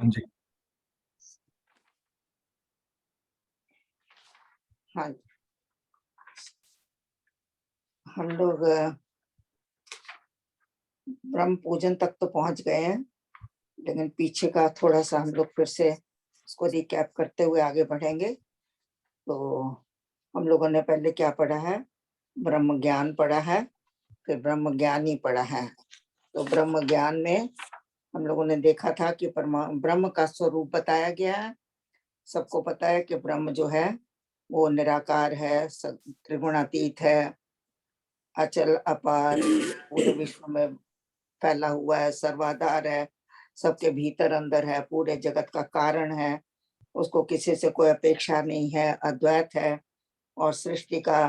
हाँ जी। हाँ, हम लोग ब्रह्म पूजन तक तो पहुंच गए हैं, लेकिन पीछे का थोड़ा सा हम लोग फिर से उसको रिकैप करते हुए आगे बढ़ेंगे। तो हम लोगों ने पहले क्या पढ़ा है? ब्रह्म ज्ञान पढ़ा है, फिर ब्रह्म ज्ञानी पढ़ा है। तो ब्रह्म ज्ञान में हम लोगों ने देखा था कि ब्रह्म का स्वरूप बताया गया है। सबको पता है कि ब्रह्म जो है वो निराकार है, त्रिगुणातीत है, अचल अपार, पूरे विश्व में फैला हुआ है, सर्वाधार है, सबके भीतर अंदर है, पूरे जगत का कारण है, उसको किसी से कोई अपेक्षा नहीं है, अद्वैत है और सृष्टि का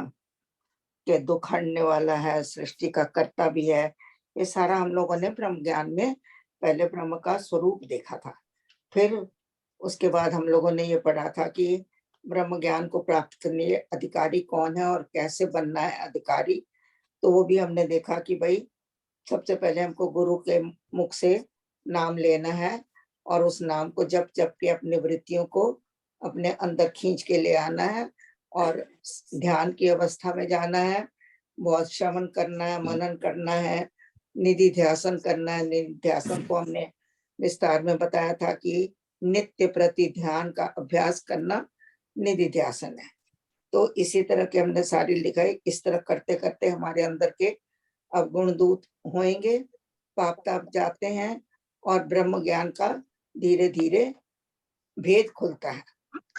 के दुख हरने वाला है, सृष्टि का कर्ता भी है। ये सारा हम लोगों ने ब्रह्म ज्ञान में पहले ब्रह्म का स्वरूप देखा था। फिर उसके बाद हम लोगों ने ये पढ़ा था कि ब्रह्म ज्ञान को प्राप्त करने के अधिकारी कौन है और कैसे बनना है अधिकारी। तो वो भी हमने देखा कि भाई सबसे पहले हमको गुरु के मुख से नाम लेना है और उस नाम को जप जप के अपनी वृत्तियों को अपने अंदर खींच के ले आना है और ध्यान की अवस्था में जाना है। बहुत श्रवण करना है, मनन करना है, निधि ध्यासन करना है। निधि ध्यासन को हमने विस्तार में बताया था कि नित्य प्रति ध्यान का अभ्यास करना निधि ध्यासन है। तो इसी तरह के हमने सारी लिखाई, इस तरह करते करते हमारे अंदर के अवगुण दूत होंगे, पाप ताप जाते हैं और ब्रह्म ज्ञान का धीरे धीरे भेद खुलता है।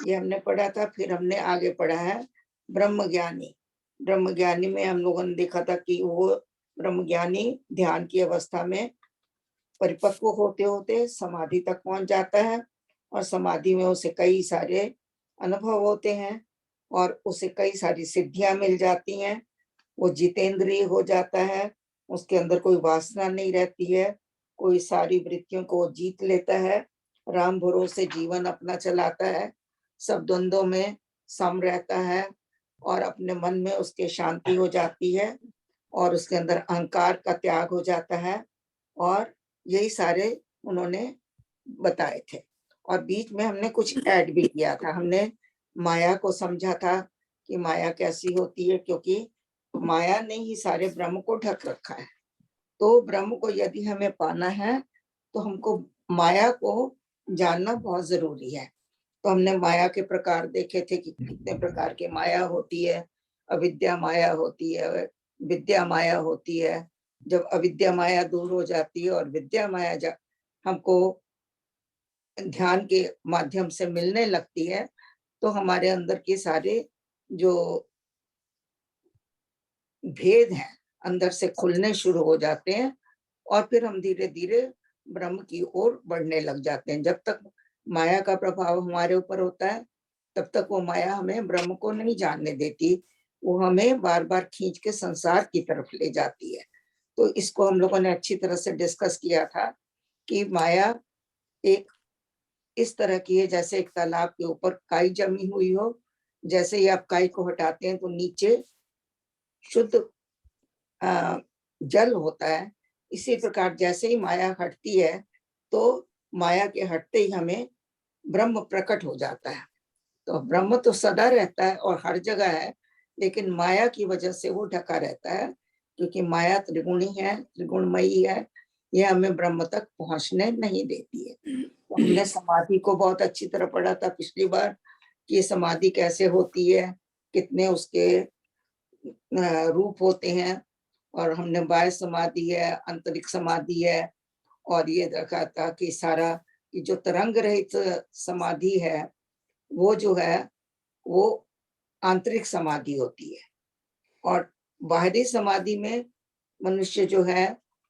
ये हमने पढ़ा था। फिर हमने आगे पढ़ा है ब्रह्म ज्ञानी। ब्रह्म ज्ञानी में हम लोगों ने देखा था कि वो ब्रह्म ज्ञानी ध्यान की अवस्था में परिपक्व होते होते समाधि तक पहुंच जाता है और समाधि में उसे कई सारे अनुभव होते हैं और उसे कई सारी सिद्धियां मिल जाती हैं। वो जितेंद्रिय हो जाता है, उसके अंदर कोई वासना नहीं रहती है, कोई सारी वृत्तियों को जीत लेता है, राम भरोसे जीवन अपना चलाता है, सब द्वंद्वों में सम रहता है और अपने मन में उसके शांति हो जाती है और उसके अंदर अहंकार का त्याग हो जाता है। और यही सारे उन्होंने बताए थे। और बीच में हमने कुछ ऐड भी किया था। हमने माया को समझा था कि माया कैसी होती है, क्योंकि माया ने ही सारे ब्रह्म को ढक रखा है। तो ब्रह्म को यदि हमें पाना है तो हमको माया को जानना बहुत जरूरी है। तो हमने माया के प्रकार देखे थे कि कितने प्रकार की माया होती है। अविद्या माया होती है, विद्या माया होती है। जब अविद्या माया दूर हो जाती है और विद्या माया हमको ध्यान के माध्यम से मिलने लगती है, तो हमारे अंदर के सारे जो भेद हैं अंदर से खुलने शुरू हो जाते हैं और फिर हम धीरे धीरे ब्रह्म की ओर बढ़ने लग जाते हैं। जब तक माया का प्रभाव हमारे ऊपर होता है तब तक वो माया हमें ब्रह्म को नहीं जानने देती, वो हमें बार बार खींच के संसार की तरफ ले जाती है। तो इसको हम लोगों ने अच्छी तरह से डिस्कस किया था कि माया एक इस तरह की है जैसे एक तालाब के ऊपर काई जमी हुई हो। जैसे ही आप काई को हटाते हैं तो नीचे शुद्ध जल होता है। इसी प्रकार जैसे ही माया हटती है तो माया के हटते ही हमें ब्रह्म प्रकट हो जाता है। तो ब्रह्म तो सदा रहता है और हर जगह है, लेकिन माया की वजह से वो ढका रहता है, क्योंकि माया त्रिगुणी है, त्रिगुणमयी है। ये हमें ब्रह्म तक पहुंचने नहीं देती है। तो हमने समाधि को बहुत अच्छी तरह पढ़ा था पिछली बार कि समाधि कैसे होती है, कितने उसके रूप होते हैं। और हमने बाह्य समाधि है, आंतरिक समाधि है, और ये देखा था कि सारा कि जो तरंग रहित समाधि है वो जो है वो आंतरिक समाधि होती है। और बाहरी समाधि में मनुष्य जो है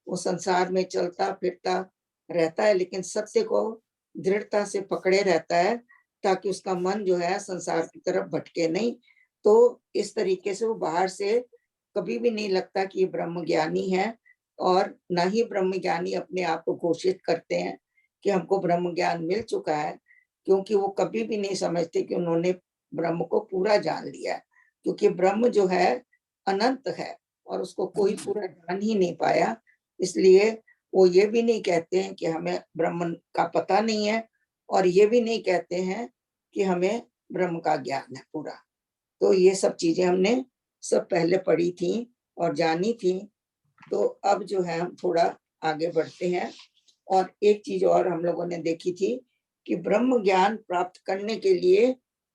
वो संसार में चलता फिरता रहता है, लेकिन सत्य को दृढ़ता से पकड़े रहता है ताकि उसका मन जो है संसार की तरफ भटके नहीं। तो इस तरीके से वो बाहर से कभी भी नहीं लगता कि ये ब्रह्म ज्ञानी है, और ना ही ब्रह्म ज्ञानी अपने आप को घोषित करते हैं कि हमको ब्रह्म ज्ञान मिल चुका है, क्योंकि वो कभी भी नहीं समझते कि उन्होंने ब्रह्म को पूरा जान लिया है। क्योंकि ब्रह्म जो है अनंत है और उसको कोई पूरा जान ही नहीं पाया, इसलिए वो ये भी नहीं कहते हैं कि हमें ब्रह्म का पता नहीं है, और ये भी नहीं कहते हैं कि हमें ब्रह्म का ज्ञान है पूरा। तो ये सब चीजें हमने सब पहले पढ़ी थी और जानी थी। तो अब जो है हम थोड़ा आगे बढ़ते हैं। और एक चीज और हम लोगों ने देखी थी कि ब्रह्म ज्ञान प्राप्त करने के लिए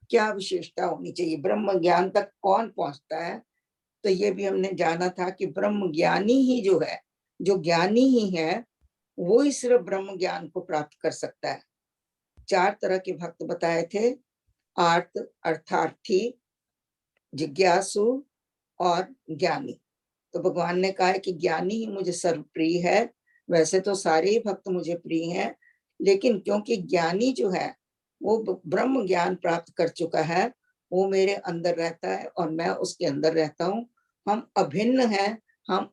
क्या विशेषता होनी चाहिए, ब्रह्म ज्ञान तक कौन पहुंचता है। तो ये भी हमने जाना था कि ब्रह्म ज्ञानी ही जो है, जो ज्ञानी ही है, वो ही सिर्फ ब्रह्म ज्ञान को प्राप्त कर सकता है। 4 तरह के भक्त बताए थे, आर्त, अर्थार्थी, जिज्ञासु और ज्ञानी। तो भगवान ने कहा है कि ज्ञानी ही मुझे सर्वप्रिय है। वैसे तो सारे ही भक्त मुझे प्रिय हैं, लेकिन क्योंकि ज्ञानी जो है वो ब्रह्म ज्ञान प्राप्त कर चुका है, वो मेरे अंदर रहता है और मैं उसके अंदर रहता हूँ। हम अभिन्न हैं, हम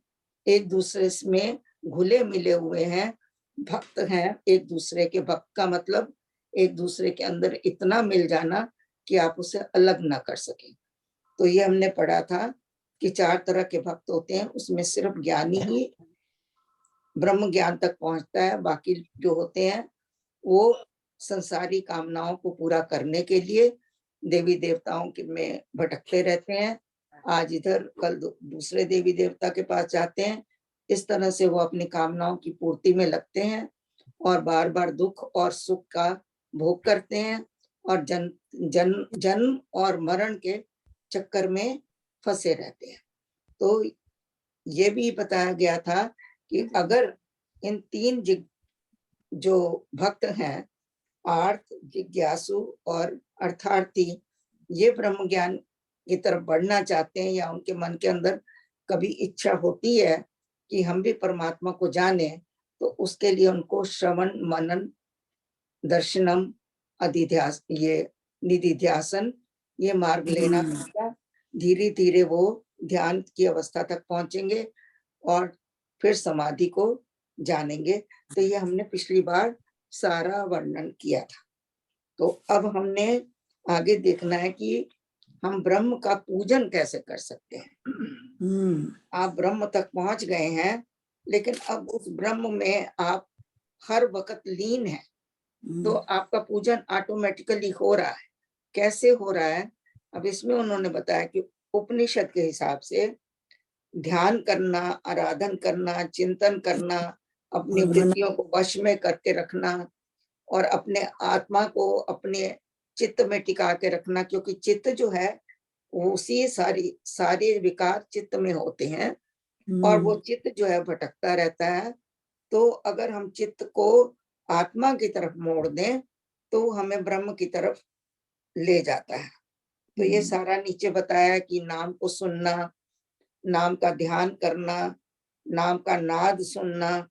एक दूसरे में घुले मिले हुए हैं, भक्त हैं एक दूसरे के। भक्त का मतलब एक दूसरे के अंदर इतना मिल जाना कि आप उसे अलग ना कर सके। तो ये हमने पढ़ा था कि 4 तरह के भक्त होते हैं, उसमें सिर्फ ज्ञानी ही ब्रह्म ज्ञान तक पहुंचता है। बाकी जो होते हैं वो संसारी कामनाओं को पूरा करने के लिए देवी देवताओं के में भटकते रहते हैं। आज इधर कल दूसरे देवी देवता के पास जाते हैं। इस तरह से वो अपनी कामनाओं की पूर्ति में लगते हैं और बार बार दुख और सुख का भोग करते हैं और जन्म और मरण के चक्कर में फंसे रहते हैं। तो ये भी बताया गया था कि अगर इन 3 जो भक्त हैं, आर्त, जिज्ञासु और अर्थार्थी, ये ब्रह्म ज्ञान की तरफ बढ़ना चाहते हैं या उनके मन के अंदर कभी इच्छा होती है कि हम भी परमात्मा को जाने, तो उसके लिए उनको श्रवण, मनन, दर्शनम, अधिध्यास, ये निधिध्यासन, ये मार्ग लेना पड़ेगा। धीरे धीरे वो ध्यान की अवस्था तक पहुंचेंगे और फिर समाधि को जानेंगे। तो ये हमने पिछली बार सारा वर्णन किया था। तो अब हमने आगे देखना है कि हम ब्रह्म का पूजन कैसे कर सकते हैं। आप ब्रह्म तक पहुंच गए हैं, लेकिन अब उस ब्रह्म में आप हर वक्त लीन हैं, तो आपका पूजन ऑटोमेटिकली हो रहा है। कैसे हो रहा है? अब इसमें उन्होंने बताया कि उपनिषद के हिसाब से ध्यान करना, आराधन करना, चिंतन करना, अपनी वृत्तियों को वश में करके रखना और अपने आत्मा को अपने चित्त में टिका के रखना, क्योंकि चित्त जो है वो उसी सारे विकार चित्त में होते हैं और वो चित्त जो है भटकता रहता है। तो अगर हम चित्त को आत्मा की तरफ मोड़ दें तो हमें ब्रह्म की तरफ ले जाता है। तो ये सारा नीचे बताया कि नाम को सुनना, नाम का ध्यान करना, नाम का नाद सुनना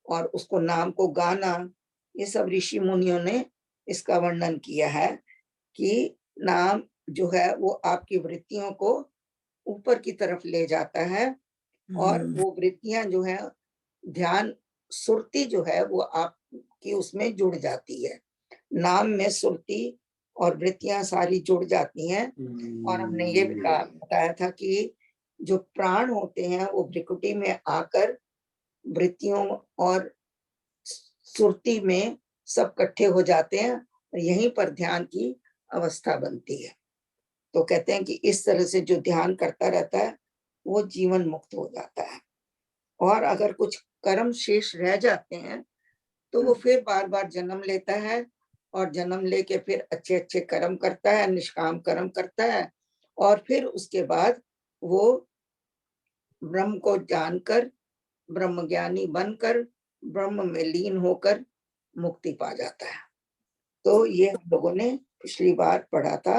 और उसको नाम को गाना, ये सब ऋषि मुनियों ने इसका वर्णन किया है कि नाम जो है वो आपकी वृत्तियों को ऊपर की तरफ ले जाता है और वो वृत्तियां जो है, ध्यान सुरती जो है वो आपकी उसमें जुड़ जाती है। नाम में सुरती और वृत्तियां सारी जुड़ जाती हैं। और हमने ये बताया था कि जो प्राण होते हैं वो भ्रिकुटी में आकर वृत्तियों और सुरती में सब इकट्ठे हो जाते हैं और यहीं पर ध्यान की अवस्था बनती है। तो कहते हैं कि इस तरह से जो ध्यान करता रहता है वो जीवन मुक्त हो जाता है। और अगर कुछ कर्म शेष रह जाते हैं तो वो फिर बार बार जन्म लेता है और जन्म लेके फिर अच्छे अच्छे कर्म करता है, निष्काम कर्म करता है और फिर उसके बाद वो ब्रह्म को जानकर, ब्रह्म ज्ञानी बनकर, ब्रह्म में लीन होकर मुक्ति पा जाता है। तो ये हम लोगों ने पिछली बार पढ़ा था।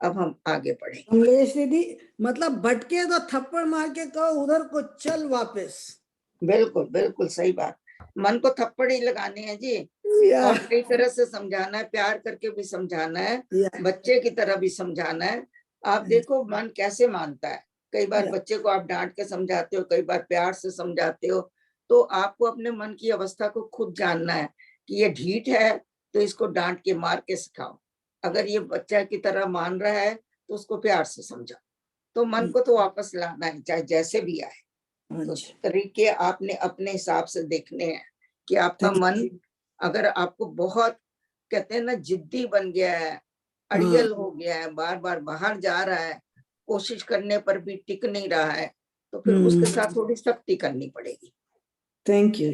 अब हम आगे पढ़ेंगे। कमलेश दीदी, मतलब भटके तो थप्पड़ मार के कहो उधर को चल वापस। बिल्कुल बिल्कुल सही बात। मन को थप्पड़ ही लगाने हैं जी, और कई तरह से समझाना है, प्यार करके भी समझाना है, बच्चे की तरह भी समझाना है। आप देखो मन कैसे मानता है। कई बार बच्चे को आप डांट के समझाते हो, कई बार प्यार से समझाते हो। तो आपको अपने मन की अवस्था को खुद जानना है कि ये ढीठ है तो इसको डांट के मार के सिखाओ। अगर ये बच्चा की तरह मान रहा है तो उसको प्यार से समझाओ। तो मन को तो वापस लाना है, चाहे जैसे भी आए। तो तरीके आपने अपने हिसाब से देखने हैं कि आपका मन, अगर आपको बहुत कहते हैं ना जिद्दी बन गया है, अड़ियल हो गया है, बार बार बाहर जा रहा है, कोशिश करने पर भी टिक नहीं रहा है, तो फिर उसके साथ थोड़ी सख्ती करनी पड़ेगी। Thank you.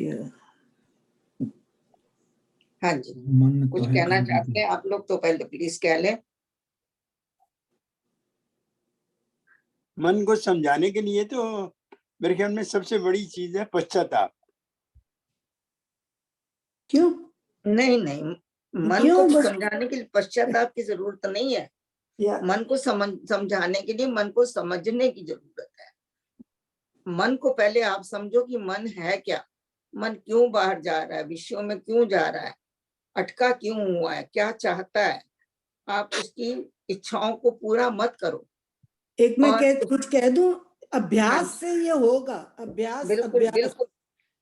हाँ जी, मन कुछ तो है कहना चाहते हैं आप लोग तो पहले प्लीज कह लें। मन को समझाने के लिए तो मेरे ख्याल में सबसे बड़ी चीज है पश्चाताप। क्यों? नहीं नहीं, मन क्यों को बस? समझाने के लिए पश्चाताप की जरूरत नहीं है। या मन को समझाने के लिए मन को समझने की जरूरत है। मन को पहले आप समझो कि मन है क्या, मन क्यों बाहर जा रहा है, विषयों में क्यों जा रहा है, अटका क्यों हुआ है, क्या चाहता है। आप उसकी इच्छाओं को पूरा मत करो। एक मैं और कुछ कह दूं, अभ्यास हाँ, से ये होगा। अभ्यास बिल्कुल अभ्यास बिल्कुल,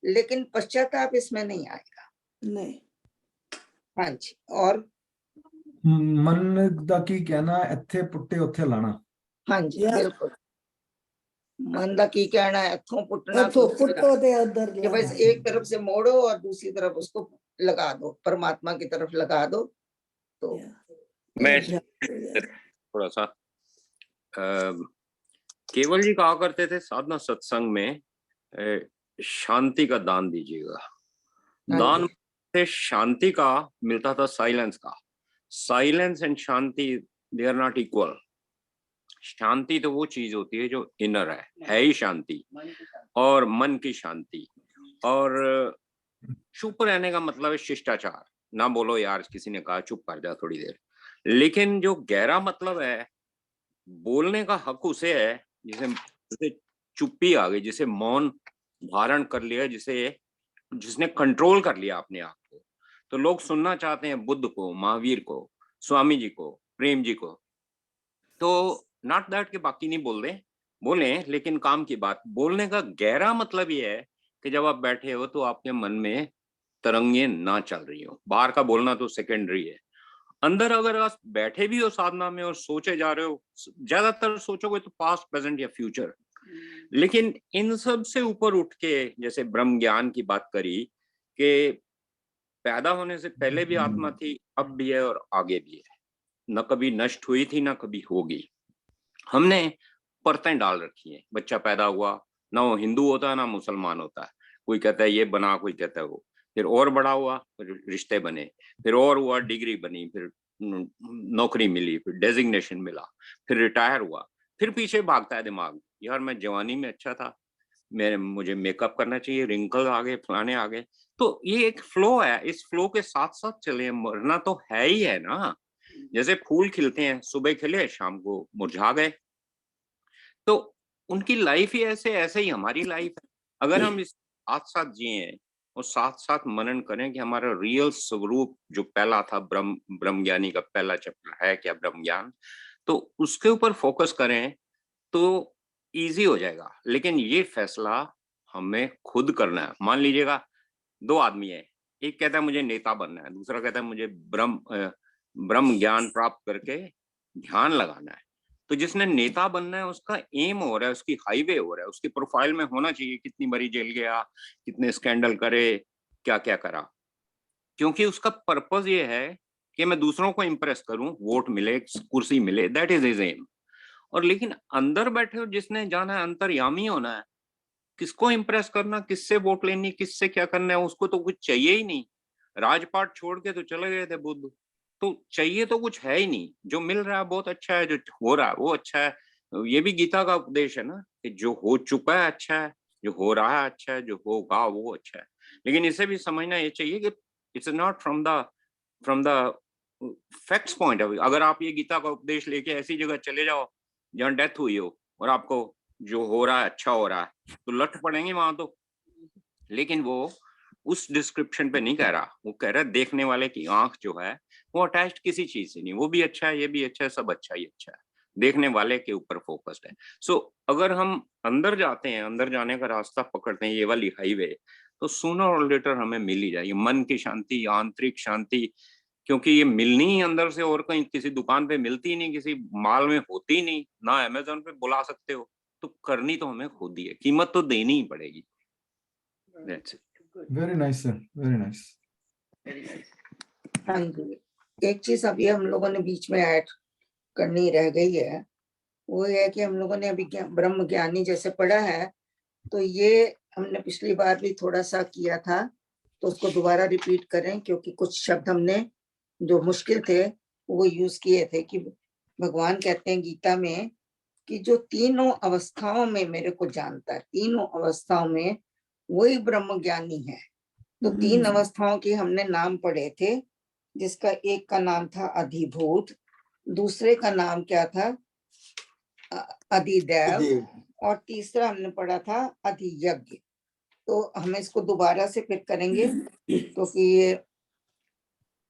लेकिन पश्चाताप इसमें नहीं आएगा। नहीं। हाँ जी, और मन दा की कहना इत्थे पुट्टे उत्थे लाना। हाँ जी या बिल्कुल, मन दा की कहना है, इत्थों पुट्टना तो तो उत्थे पुट्टो ते उधर कि बस एक तरफ से मोड़ो और दूसरी तरफ उसको लगा दो, परमात्मा की तरफ लगा दो। तो मैं अभ्यास। थोड़ा सा केवल जी कहा करते थे साधना सत्संग में शांति का दान दीजिएगा। दान से शांति का मिलता था साइलेंस का। Silence and shanti they are not equal. शांति तो वो चीज होती है जो इनर है ही शांति, और मन की शांति। और चुप रहने का मतलब है शिष्टाचार, ना बोलो यार, किसी ने कहा चुप कर जा थोड़ी देर। लेकिन जो गहरा मतलब है, बोलने का हक उसे है जिसे चुप्पी आ गई, जिसे मौन धारण कर लिया, जिसने कंट्रोल कर लिया अपने आप को। तो लोग सुनना चाहते हैं बुद्ध को, महावीर को, स्वामी जी को, प्रेम जी को। तो नॉट दैट के बाकी नहीं बोले, लेकिन काम की बात। बोलने का गहरा मतलब ये है कि जब आप बैठे हो तो आपके मन में तरंगे ना चल रही हो। बाहर का बोलना तो सेकेंडरी है। अंदर अगर आप बैठे भी हो साधना में और सोचे जा रहे हो, ज्यादातर सोचोगे तो पास्ट, प्रेजेंट या फ्यूचर। लेकिन इन सब से ऊपर उठ के, जैसे ब्रह्म ज्ञान की बात करी कि पैदा होने से पहले भी आत्मा थी, अब भी है और आगे भी है, न कभी नष्ट हुई थी, न कभी होगी। हमने परतें डाल रखी हैं। बच्चा पैदा हुआ, ना वो हिंदू होता है ना मुसलमान होता है। कोई कहता है ये बना, कोई कहता है वो। फिर और बड़ा हुआ, फिर रिश्ते बने, फिर और हुआ, डिग्री बनी, फिर नौकरी मिली, फिर डेजिग्नेशन मिला, फिर रिटायर हुआ, फिर पीछे भागता है दिमाग, यार मैं जवानी में अच्छा था, मुझे मेकअप करना चाहिए, रिंकल आ गए, फलाने आ गए। तो ये एक फ्लो है, इस फ्लो के साथ साथ चले। मरना तो है ही है ना। जैसे फूल खिलते हैं, सुबह खिले शाम को मुरझा गए। तो उनकी लाइफ ही ऐसे ही हमारी लाइफ है। अगर हम इस साथ साथ जिए और साथ साथ मनन करें कि हमारा रियल स्वरूप जो पहला था, ब्रह्म ज्ञानी का पहला चैप्टर है क्या, ब्रह्म ज्ञान, तो उसके ऊपर फोकस करें तो इजी हो जाएगा। लेकिन ये फैसला हमें खुद करना है। मान लीजिएगा दो आदमी है, एक कहता है मुझे नेता बनना है, दूसरा कहता है मुझे ब्रह्म ज्ञान प्राप्त करके ध्यान लगाना है। तो जिसने नेता बनना है उसका एम हो रहा है, उसकी हाईवे हो रहा है, उसकी प्रोफाइल में होना चाहिए कितनी बारी जेल गया, कितने स्कैंडल करे, क्या क्या करा। क्योंकि उसका पर्पस ये है कि मैं दूसरों को इंप्रेस करूं, वोट मिले, कुर्सी मिले, दैट इज हिज एम। और लेकिन अंदर बैठे हो जिसने जाना है, अंतर्यामी होना है, किसको इंप्रेस करना, किससे वोट लेनी, किससे क्या करना है, उसको तो कुछ चाहिए ही नहीं। राजपाट छोड़ के तो चले गए थे बुद्ध। तो चाहिए तो कुछ है ही नहीं। जो मिल रहा है बहुत अच्छा है, जो हो रहा है वो अच्छा है। ये भी गीता का उपदेश है ना कि जो हो चुका है अच्छा है, जो हो रहा है अच्छा है, जो होगा वो अच्छा है। लेकिन इसे भी समझना ये चाहिए कि it's not from the facts point of view. अगर आप ये गीता का उपदेश लेके ऐसी जगह चले जाओ जहाँ डेथ हुई हो और आपको जो हो रहा है अच्छा हो रहा है, तो लट पड़ेंगे वहां तो। लेकिन वो उस डिस्क्रिप्शन पे नहीं कह रहा, वो कह रहा है देखने वाले की आंख जो है वो अटैच्ड किसी चीज से नहीं। वो भी अच्छा है, ये भी अच्छा है, सब अच्छा ही अच्छा है, देखने वाले के ऊपर फोकस्ड है। सो अगर हम अंदर जाते हैं, अंदर जाने का रास्ता पकड़ते हैं, ये वाली हाईवे, तो सूनर और लेटर हमें मिल ही जाएगी मन की शांति, आंतरिक शांति। क्योंकि ये मिलनी ही अंदर से, और कहीं किसी दुकान पे मिलती ही नहीं, किसी माल में होती ही नहीं, ना अमेज़न पे बुला सकते हो। तो करनी तो हमें खुद ही है, कीमत तो देनी ही पड़ेगी। That's it. Very nice sir, very nice. हाँ जी, एक चीज अभी हम लोगों ने बीच में ऐड करनी रह गई है, वो है कि हम लोगों ने अभी ब्रह्म ज्ञानी जैसे पढ़ा है, तो ये हमने पिछली बार भी थोड़ा सा किया था, तो उसको दोबारा रिपीट करें, क्योंकि कुछ शब्द हमने जो मुश्किल थे वो यूज किए थे। कि भगवान कहते हैं गीता में कि जो तीनों अवस्थाओं में मेरे को जानता है, तीनों अवस्थाओं में वही ब्रह्म ज्ञानी है। तो तीन अवस्थाओं के हमने नाम पढ़े थे, जिसका एक का नाम था अधिभूत, दूसरे का नाम क्या था अधिदैव, और तीसरा हमने पढ़ा था अधियज्ञ। तो हम इसको दोबारा से फिर करेंगे, क्योंकि ये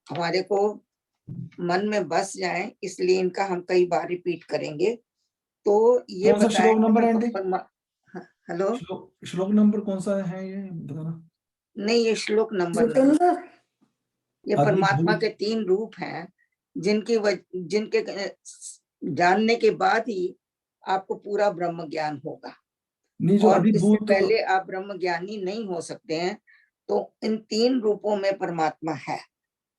हमारे को मन में बस जाए, इसलिए इनका हम कई बार रिपीट करेंगे। तो ये कौन सा श्लोक नंबर है आंटी? हेलो, श्लोक नंबर कौन सा है ये बताना? नहीं ये श्लोक नंबर नहीं, जितेंद्र, ये परमात्मा के तीन रूप हैं, जिनके जानने के बाद ही आपको पूरा ब्रह्म ज्ञान होगा। नहीं, जो और इससे अधिभूत पहले आप ब्रह्म ज्ञानी नहीं हो सकते हैं। तो इन तीन रूपों में परमात्मा है,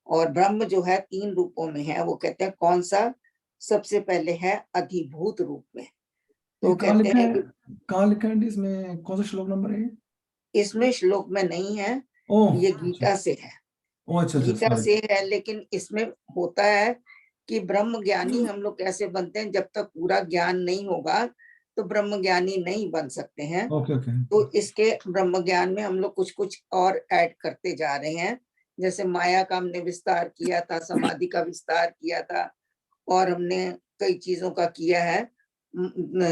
और ब्रह्म जो है तीन रूपों में है। वो कहते हैं कौन सा सबसे पहले है, अधिभूत रूप में। तो कहाँ कहते लिखा हैं है, कि कहाँ लिखा है आंटी? इसमें कौन सा श्लोक नंबर है ये? इसमें श्लोक में नहीं है, ओह ये गीता से है, ओह अच्छा अच्छा, गीता सॉरी। से है। लेकिन इसमें होता है कि ब्रह्म ज्ञानी हम लोग कैसे बनते हैं, जब तक पूरा ज्ञान नहीं होगा तो ब्रह्म ज्ञानी नहीं बन सकते हैं। Okay okay. तो इसके ब्रह्म ज्ञान में हम लोग कुछ कुछ और ऐड करते जा रहे हैं। जैसे माया का हमने विस्तार किया था, समाधि का विस्तार किया था, और हमने कई चीजों का किया है।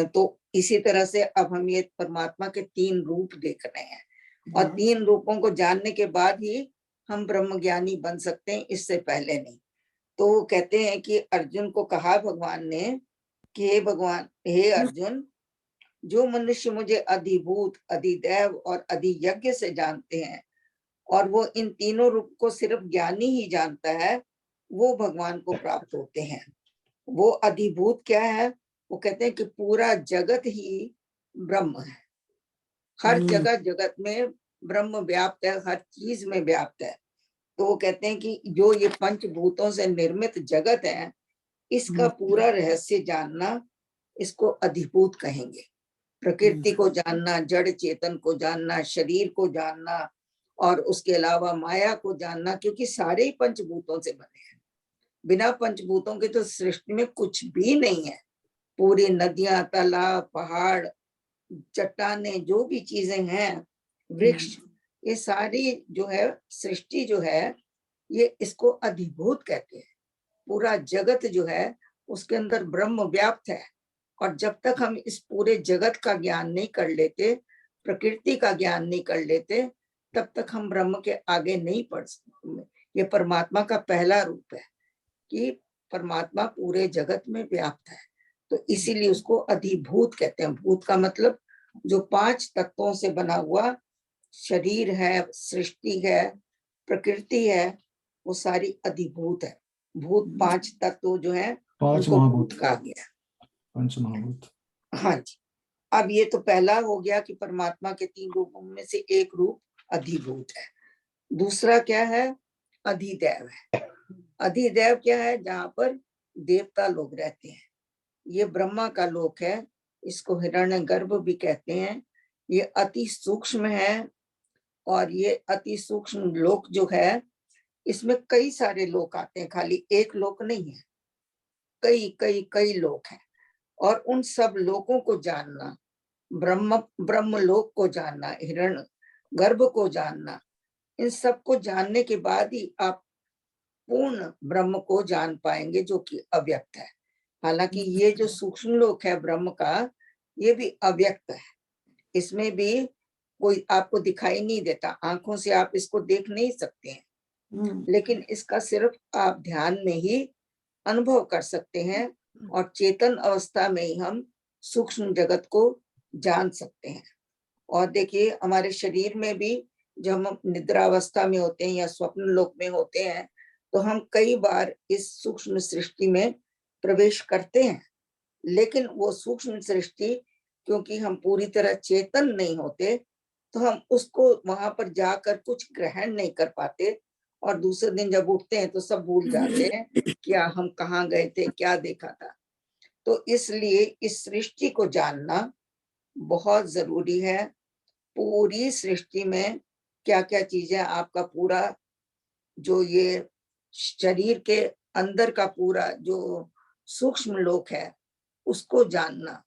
तो इसी तरह से अब हम ये परमात्मा के तीन रूप देख रहे हैं, और तीन रूपों को जानने के बाद ही हम ब्रह्म ज्ञानी बन सकते हैं, इससे पहले नहीं। तो वो कहते हैं कि अर्जुन को कहा भगवान ने कि हे भगवान, हे अर्जुन, जो मनुष्य मुझे अधिभूत, अधिदैव और अधियज्ञ से जानते हैं, और वो इन तीनों रूप को सिर्फ ज्ञानी ही जानता है, वो भगवान को प्राप्त होते हैं। वो अधिभूत क्या है? वो कहते हैं कि पूरा जगत ही ब्रह्म है, हर जगह जगत में ब्रह्म व्याप्त है, हर चीज में व्याप्त है। तो वो कहते हैं कि जो ये पंचभूतों से निर्मित जगत है, इसका पूरा रहस्य जानना, इसको अधिभूत कहेंगे। प्रकृति को जानना, जड़ चेतन को जानना, शरीर को जानना, और उसके अलावा माया को जानना, क्योंकि सारे ही पंचभूतों से बने हैं। बिना पंचभूतों के तो सृष्टि में कुछ भी नहीं है। पूरी नदियां, तालाब, पहाड़, चट्टाने, जो भी चीजें हैं, वृक्ष, ये सारी जो है सृष्टि जो है, ये इसको अधिभूत कहते हैं। पूरा जगत जो है उसके अंदर ब्रह्म व्याप्त है। और जब तक हम इस पूरे जगत का ज्ञान नहीं कर लेते, प्रकृति का ज्ञान नहीं कर लेते, तब तक हम ब्रह्म के आगे नहीं बढ़ सकते। ये परमात्मा का पहला रूप है कि परमात्मा पूरे जगत में व्याप्त है। तो इसीलिए उसको अधिभूत कहते हैं। भूत का मतलब जो पांच तत्वों से बना हुआ शरीर है, सृष्टि है, प्रकृति है, वो सारी अधिभूत है। भूत पांच तत्व जो है पांच उनको महाभूत, भूत कहा गया। पंच महाभूत। हाँ जी। अब ये तो पहला हो गया कि परमात्मा के तीन रूपों में से एक रूप अधिभूत है। दूसरा क्या है? अधिदैव है। अधिदैव क्या है? जहां पर देवता लोग रहते हैं। ये ब्रह्मा का लोक है, इसको हिरण्यगर्भ भी कहते हैं। ये अति सूक्ष्म है, और ये अति सूक्ष्म लोक जो है, इसमें कई सारे लोक आते हैं, खाली एक लोक नहीं है, कई कई कई लोक हैं। और उन सब लोकों को जानना, ब्रह्म लोक को जानना, हिरण्य गर्भ को जानना, इन सब को जानने के बाद ही आप पूर्ण ब्रह्म को जान पाएंगे, जो कि अव्यक्त है। हालांकि ये जो सूक्ष्म लोक है ब्रह्म का, ये भी अव्यक्त है। इसमें भी कोई आपको दिखाई नहीं देता, आंखों से आप इसको देख नहीं सकते हैं, लेकिन इसका सिर्फ आप ध्यान में ही अनुभव कर सकते हैं, और चेतन अवस्था में ही हम सूक्ष्म जगत को जान सकते हैं। और देखिए हमारे शरीर में भी जब हम निद्रा अवस्था में होते हैं या स्वप्न लोक में होते हैं, तो हम कई बार इस सूक्ष्म सृष्टि में प्रवेश करते हैं। लेकिन वो सूक्ष्म सृष्टि, क्योंकि हम पूरी तरह चेतन नहीं होते, तो हम उसको वहां पर जाकर कुछ ग्रहण नहीं कर पाते, और दूसरे दिन जब उठते हैं तो सब भूल जाते हैं क्या हम कहाँ गए थे, क्या देखा था। तो इसलिए इस सृष्टि को जानना बहुत जरूरी है। पूरी सृष्टि में क्या क्या चीजें, आपका पूरा जो ये शरीर के अंदर का पूरा जो सूक्ष्म लोक है उसको जानना।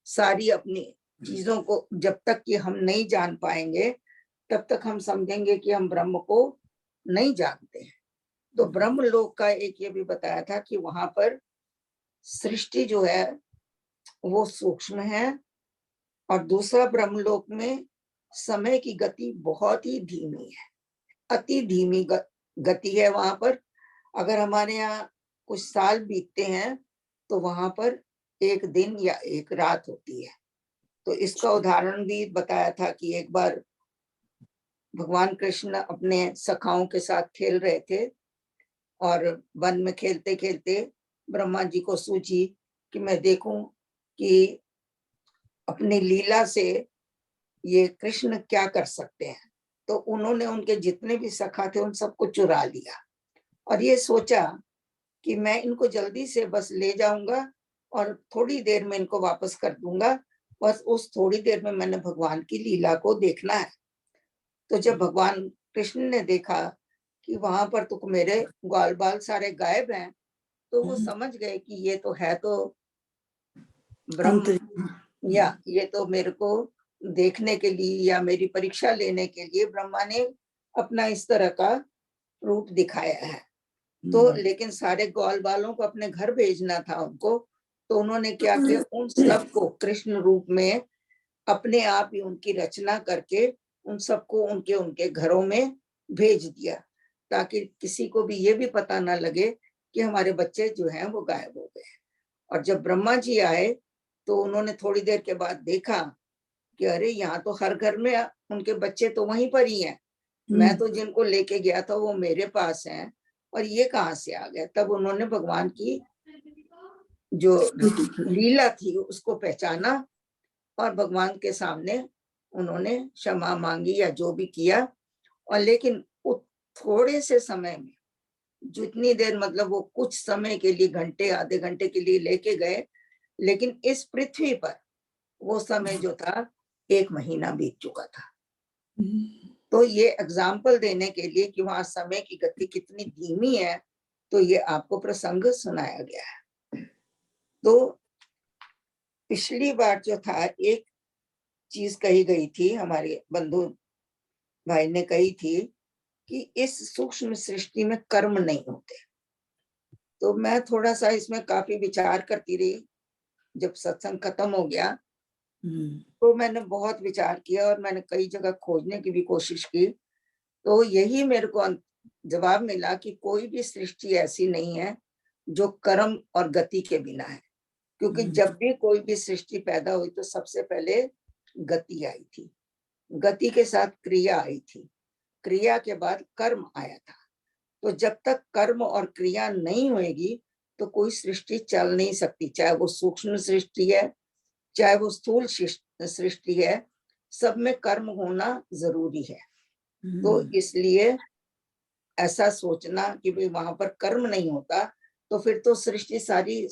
सारी अपनी चीजों को जब तक कि हम नहीं जान पाएंगे तब तक हम समझेंगे कि हम ब्रह्म को नहीं जानते हैं। तो ब्रह्म लोक का एक ये भी बताया था कि वहां पर सृष्टि जो है वो सूक्ष्म है, और दूसरा ब्रह्मलोक में समय की गति बहुत ही धीमी है, अति धीमी गति है वहां पर। अगर हमारे यहाँ कुछ साल बीतते हैं तो वहां पर एक दिन या एक रात होती है। तो इसका उदाहरण भी बताया था कि एक बार भगवान कृष्ण अपने सखाओं के साथ खेल रहे थे और वन में खेलते खेलते ब्रह्मा जी को सूझी कि मैं देखूं कि अपनी लीला से ये कृष्ण क्या कर सकते हैं। तो उन्होंने उनके जितने भी सखा थे उन सबको चुरा लिया और ये सोचा कि मैं इनको जल्दी से बस ले जाऊंगा और थोड़ी देर में इनको वापस कर दूंगा, बस उस थोड़ी देर में मैंने भगवान की लीला को देखना है। तो जब भगवान कृष्ण ने देखा कि वहां पर तो मेरे ग्वाल बाल सारे गायब हैं, तो वो समझ गए कि ये तो है तो ब्रह्म, या ये तो मेरे को देखने के लिए या मेरी परीक्षा लेने के लिए ब्रह्मा ने अपना इस तरह का रूप दिखाया है। तो लेकिन सारे ग्वाल बालों को अपने घर भेजना था उनको, तो उन्होंने क्या किया, उन सबको कृष्ण रूप में अपने आप ही उनकी रचना करके उन सबको उनके उनके घरों में भेज दिया, ताकि किसी को भी ये भी पता ना लगे कि हमारे बच्चे जो हैं वो गायब हो गए। और जब ब्रह्मा जी आए तो उन्होंने थोड़ी देर के बाद देखा कि अरे यहाँ तो हर घर में उनके बच्चे तो वहीं पर ही हैं, मैं तो जिनको लेके गया था वो मेरे पास हैं और ये कहाँ से आ गया। तब उन्होंने भगवान की जो लीला थी उसको पहचाना और भगवान के सामने उन्होंने क्षमा मांगी या जो भी किया। और लेकिन थोड़े से समय में, जितनी देर मतलब वो कुछ समय के लिए, घंटे आधे घंटे के लिए लेके गए, लेकिन इस पृथ्वी पर वो समय जो था 1 महीना बीत चुका था। तो ये एग्जाम्पल देने के लिए कि वहां समय की गति कितनी धीमी है, तो ये आपको प्रसंग सुनाया गया है। तो पिछली बार जो था एक चीज कही गई थी, हमारे बंधु भाई ने कही थी कि इस सूक्ष्म सृष्टि में कर्म नहीं होते। तो मैं थोड़ा सा इसमें काफी विचार करती रही। जब सत्संग खत्म हो गया तो मैंने बहुत विचार किया और मैंने कई जगह खोजने की भी कोशिश की। तो यही मेरे को जवाब मिला कि कोई भी सृष्टि ऐसी नहीं है जो कर्म और गति के बिना है। क्योंकि जब भी कोई भी सृष्टि पैदा हुई तो सबसे पहले गति आई थी, गति के साथ क्रिया आई थी, क्रिया के बाद कर्म आया था। तो जब तक कर्म और क्रिया नहीं होगी तो कोई सृष्टि चल नहीं सकती, चाहे वो सूक्ष्म सृष्टि है चाहे वो स्थूल सृष्टि है, सब में कर्म होना जरूरी है। तो इसलिए ऐसा सोचना कि भाई वहां पर कर्म नहीं होता तो फिर तो सृष्टि सारी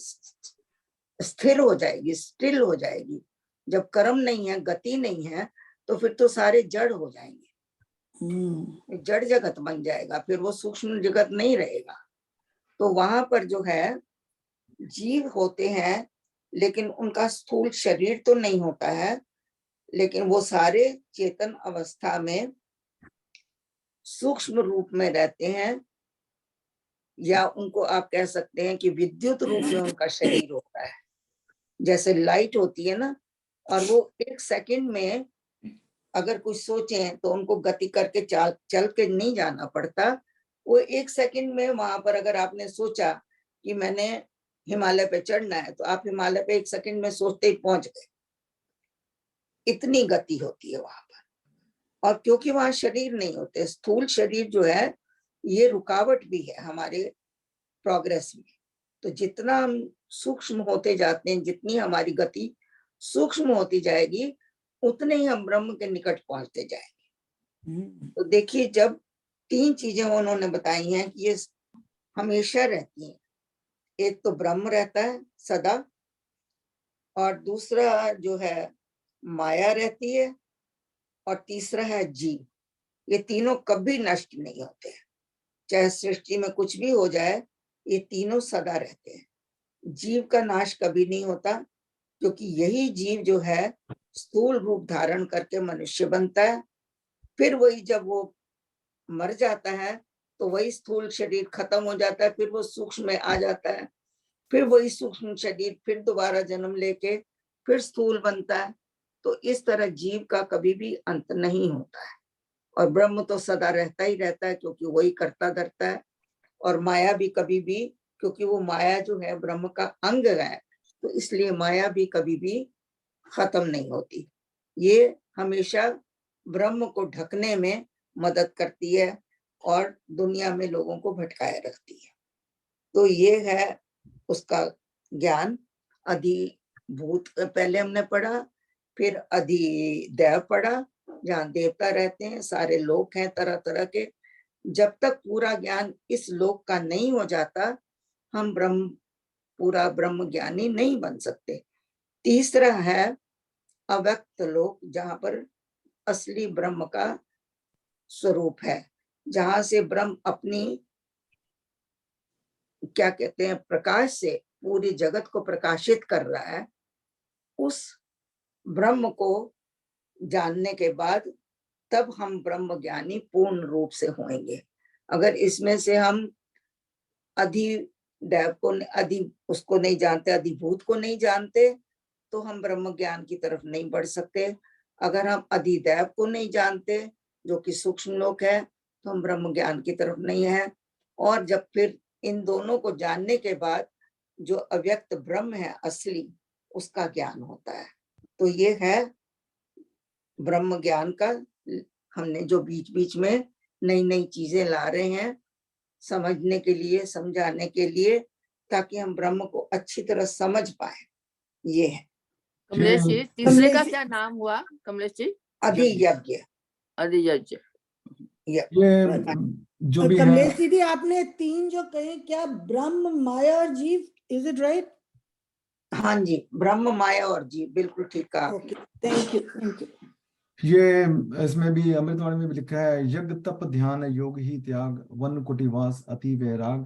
स्थिर हो जाएगी, स्टिल हो जाएगी। जब कर्म नहीं है, गति नहीं है, तो फिर तो सारे जड़ हो जाएंगे, जड़ जगत बन जाएगा, फिर वो सूक्ष्म जगत नहीं रहेगा। तो वहां पर जो है जीव होते हैं लेकिन उनका स्थूल शरीर तो नहीं होता है, लेकिन वो सारे चेतन अवस्था में सूक्ष्म रूप में रहते हैं, या उनको आप कह सकते हैं कि विद्युत रूप में उनका शरीर होता है। जैसे लाइट होती है ना, और वो 1 सेकंड में अगर कुछ सोचे तो उनको गति करके चल के नहीं जाना पड़ता। वो 1 सेकंड में वहां पर अगर आपने सोचा कि मैंने हिमालय पे चढ़ना है तो आप हिमालय पे 1 सेकंड में सोचते ही पहुंच गए, इतनी गति होती है वहां पर। और क्योंकि वहां शरीर नहीं होते, स्थूल शरीर जो है ये रुकावट भी है हमारे प्रोग्रेस में। तो जितना हम सूक्ष्म होते जाते हैं, जितनी हमारी गति सूक्ष्म होती जाएगी, उतने ही हम ब्रह्म के निकट पहुंचते जाएंगे। तो देखिए, जब 3 चीजें उन्होंने बताई हैं कि ये हमेशा रहती हैं। एक तो ब्रह्म रहता है सदा, और दूसरा जो है माया रहती है, और तीसरा है जीव। ये तीनों कभी नष्ट नहीं होते हैं। चाहे सृष्टि में कुछ भी हो जाए, ये तीनों सदा रहते हैं। जीव का नाश कभी नहीं होता, क्योंकि यही जीव जो है स्थूल रूप धारण करके मनुष्य बनता है। फिर वही जब वो मर जाता है तो वही स्थूल शरीर खत्म हो जाता है, फिर वो सूक्ष्म में आ जाता है, फिर वही सूक्ष्म शरीर फिर दोबारा जन्म लेके फिर स्थूल बनता है। तो इस तरह जीव का कभी भी अंत नहीं होता है। और ब्रह्म तो सदा रहता ही रहता है, क्योंकि वही करता धरता है। और माया भी कभी भी, क्योंकि वो माया जो है ब्रह्म का अंग है, तो इसलिए माया भी कभी भी खत्म नहीं होती। ये हमेशा ब्रह्म को ढकने में मदद करती है और दुनिया में लोगों को भटकाए रखती है। तो ये है उसका ज्ञान। अधिभूत पहले हमने पढ़ा, फिर अधिदैव पढ़ा, जहाँ देवता रहते हैं, सारे लोक हैं तरह तरह के। जब तक पूरा ज्ञान इस लोक का नहीं हो जाता, हम पूरा ब्रह्म ज्ञानी नहीं बन सकते। तीसरा है अव्यक्त लोक, जहां पर असली ब्रह्म का स्वरूप है, जहां से ब्रह्म अपनी क्या कहते हैं प्रकाश से पूरे जगत को प्रकाशित कर रहा है। उस ब्रह्म को जानने के बाद तब हम ब्रह्म ज्ञानी पूर्ण रूप से होंगे। अगर इसमें से हम अधिदैव को उसको नहीं जानते, अधिभूत को नहीं जानते, तो हम ब्रह्म ज्ञान की तरफ नहीं बढ़ सकते। अगर हम अधिदैव को नहीं जानते, जो कि सूक्ष्म लोक है, तो हम ब्रह्म ज्ञान की तरफ नहीं है। और जब फिर इन दोनों को जानने के बाद जो अव्यक्त ब्रह्म है असली, उसका ज्ञान होता है। तो ये है ब्रह्म ज्ञान का। हमने जो बीच बीच में नई नई चीजें ला रहे हैं समझने के लिए, समझाने के लिए, ताकि हम ब्रह्म को अच्छी तरह समझ पाए। ये है कमलेश जी, तीसरे का क्या नाम हुआ कमलेश जी? अधियज्ञ। अधियज्ञ। ये जो भी है, कमलेश दीदी, आपने 3 जो कहे, क्या ब्रह्म, माया और जीव, इज इट राइट? हाँ जी, ब्रह्म, माया और जीव, बिल्कुल ठीक कहा। Okay, thank you, thank you. ये इसमें भी अमृतवाणी में भी लिखा है, यज्ञ तप ध्यान योग ही त्याग, वन कुटिवास अति वैराग,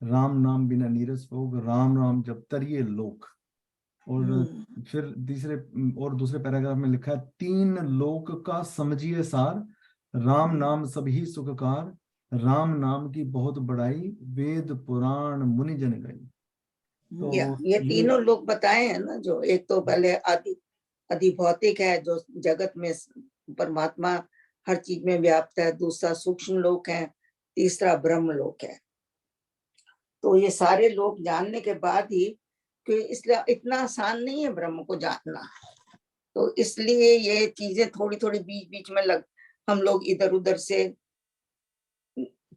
राम नाम बिना नीरस भोग, राम राम जब तरिये लोक। और फिर दूसरे पैराग्राफ में लिखा है, 3 लोक का समझिए सार, राम नाम सभी सुखकार, राम नाम की बहुत बड़ाई, वेद पुराण मुनि जन गई। तो ये तीनों लोग बताए हैं ना, जो एक तो पहले अधिभौतिक है, जो जगत में परमात्मा हर चीज में व्याप्त है, दूसरा सूक्ष्म लोक है, तीसरा ब्रह्म लोक है। तो ये सारे लोग जानने के बाद ही, कि इसलिए इतना आसान नहीं है ब्रह्म को जानना, तो इसलिए ये चीजें थोड़ी थोड़ी बीच बीच में हम लोग इधर उधर से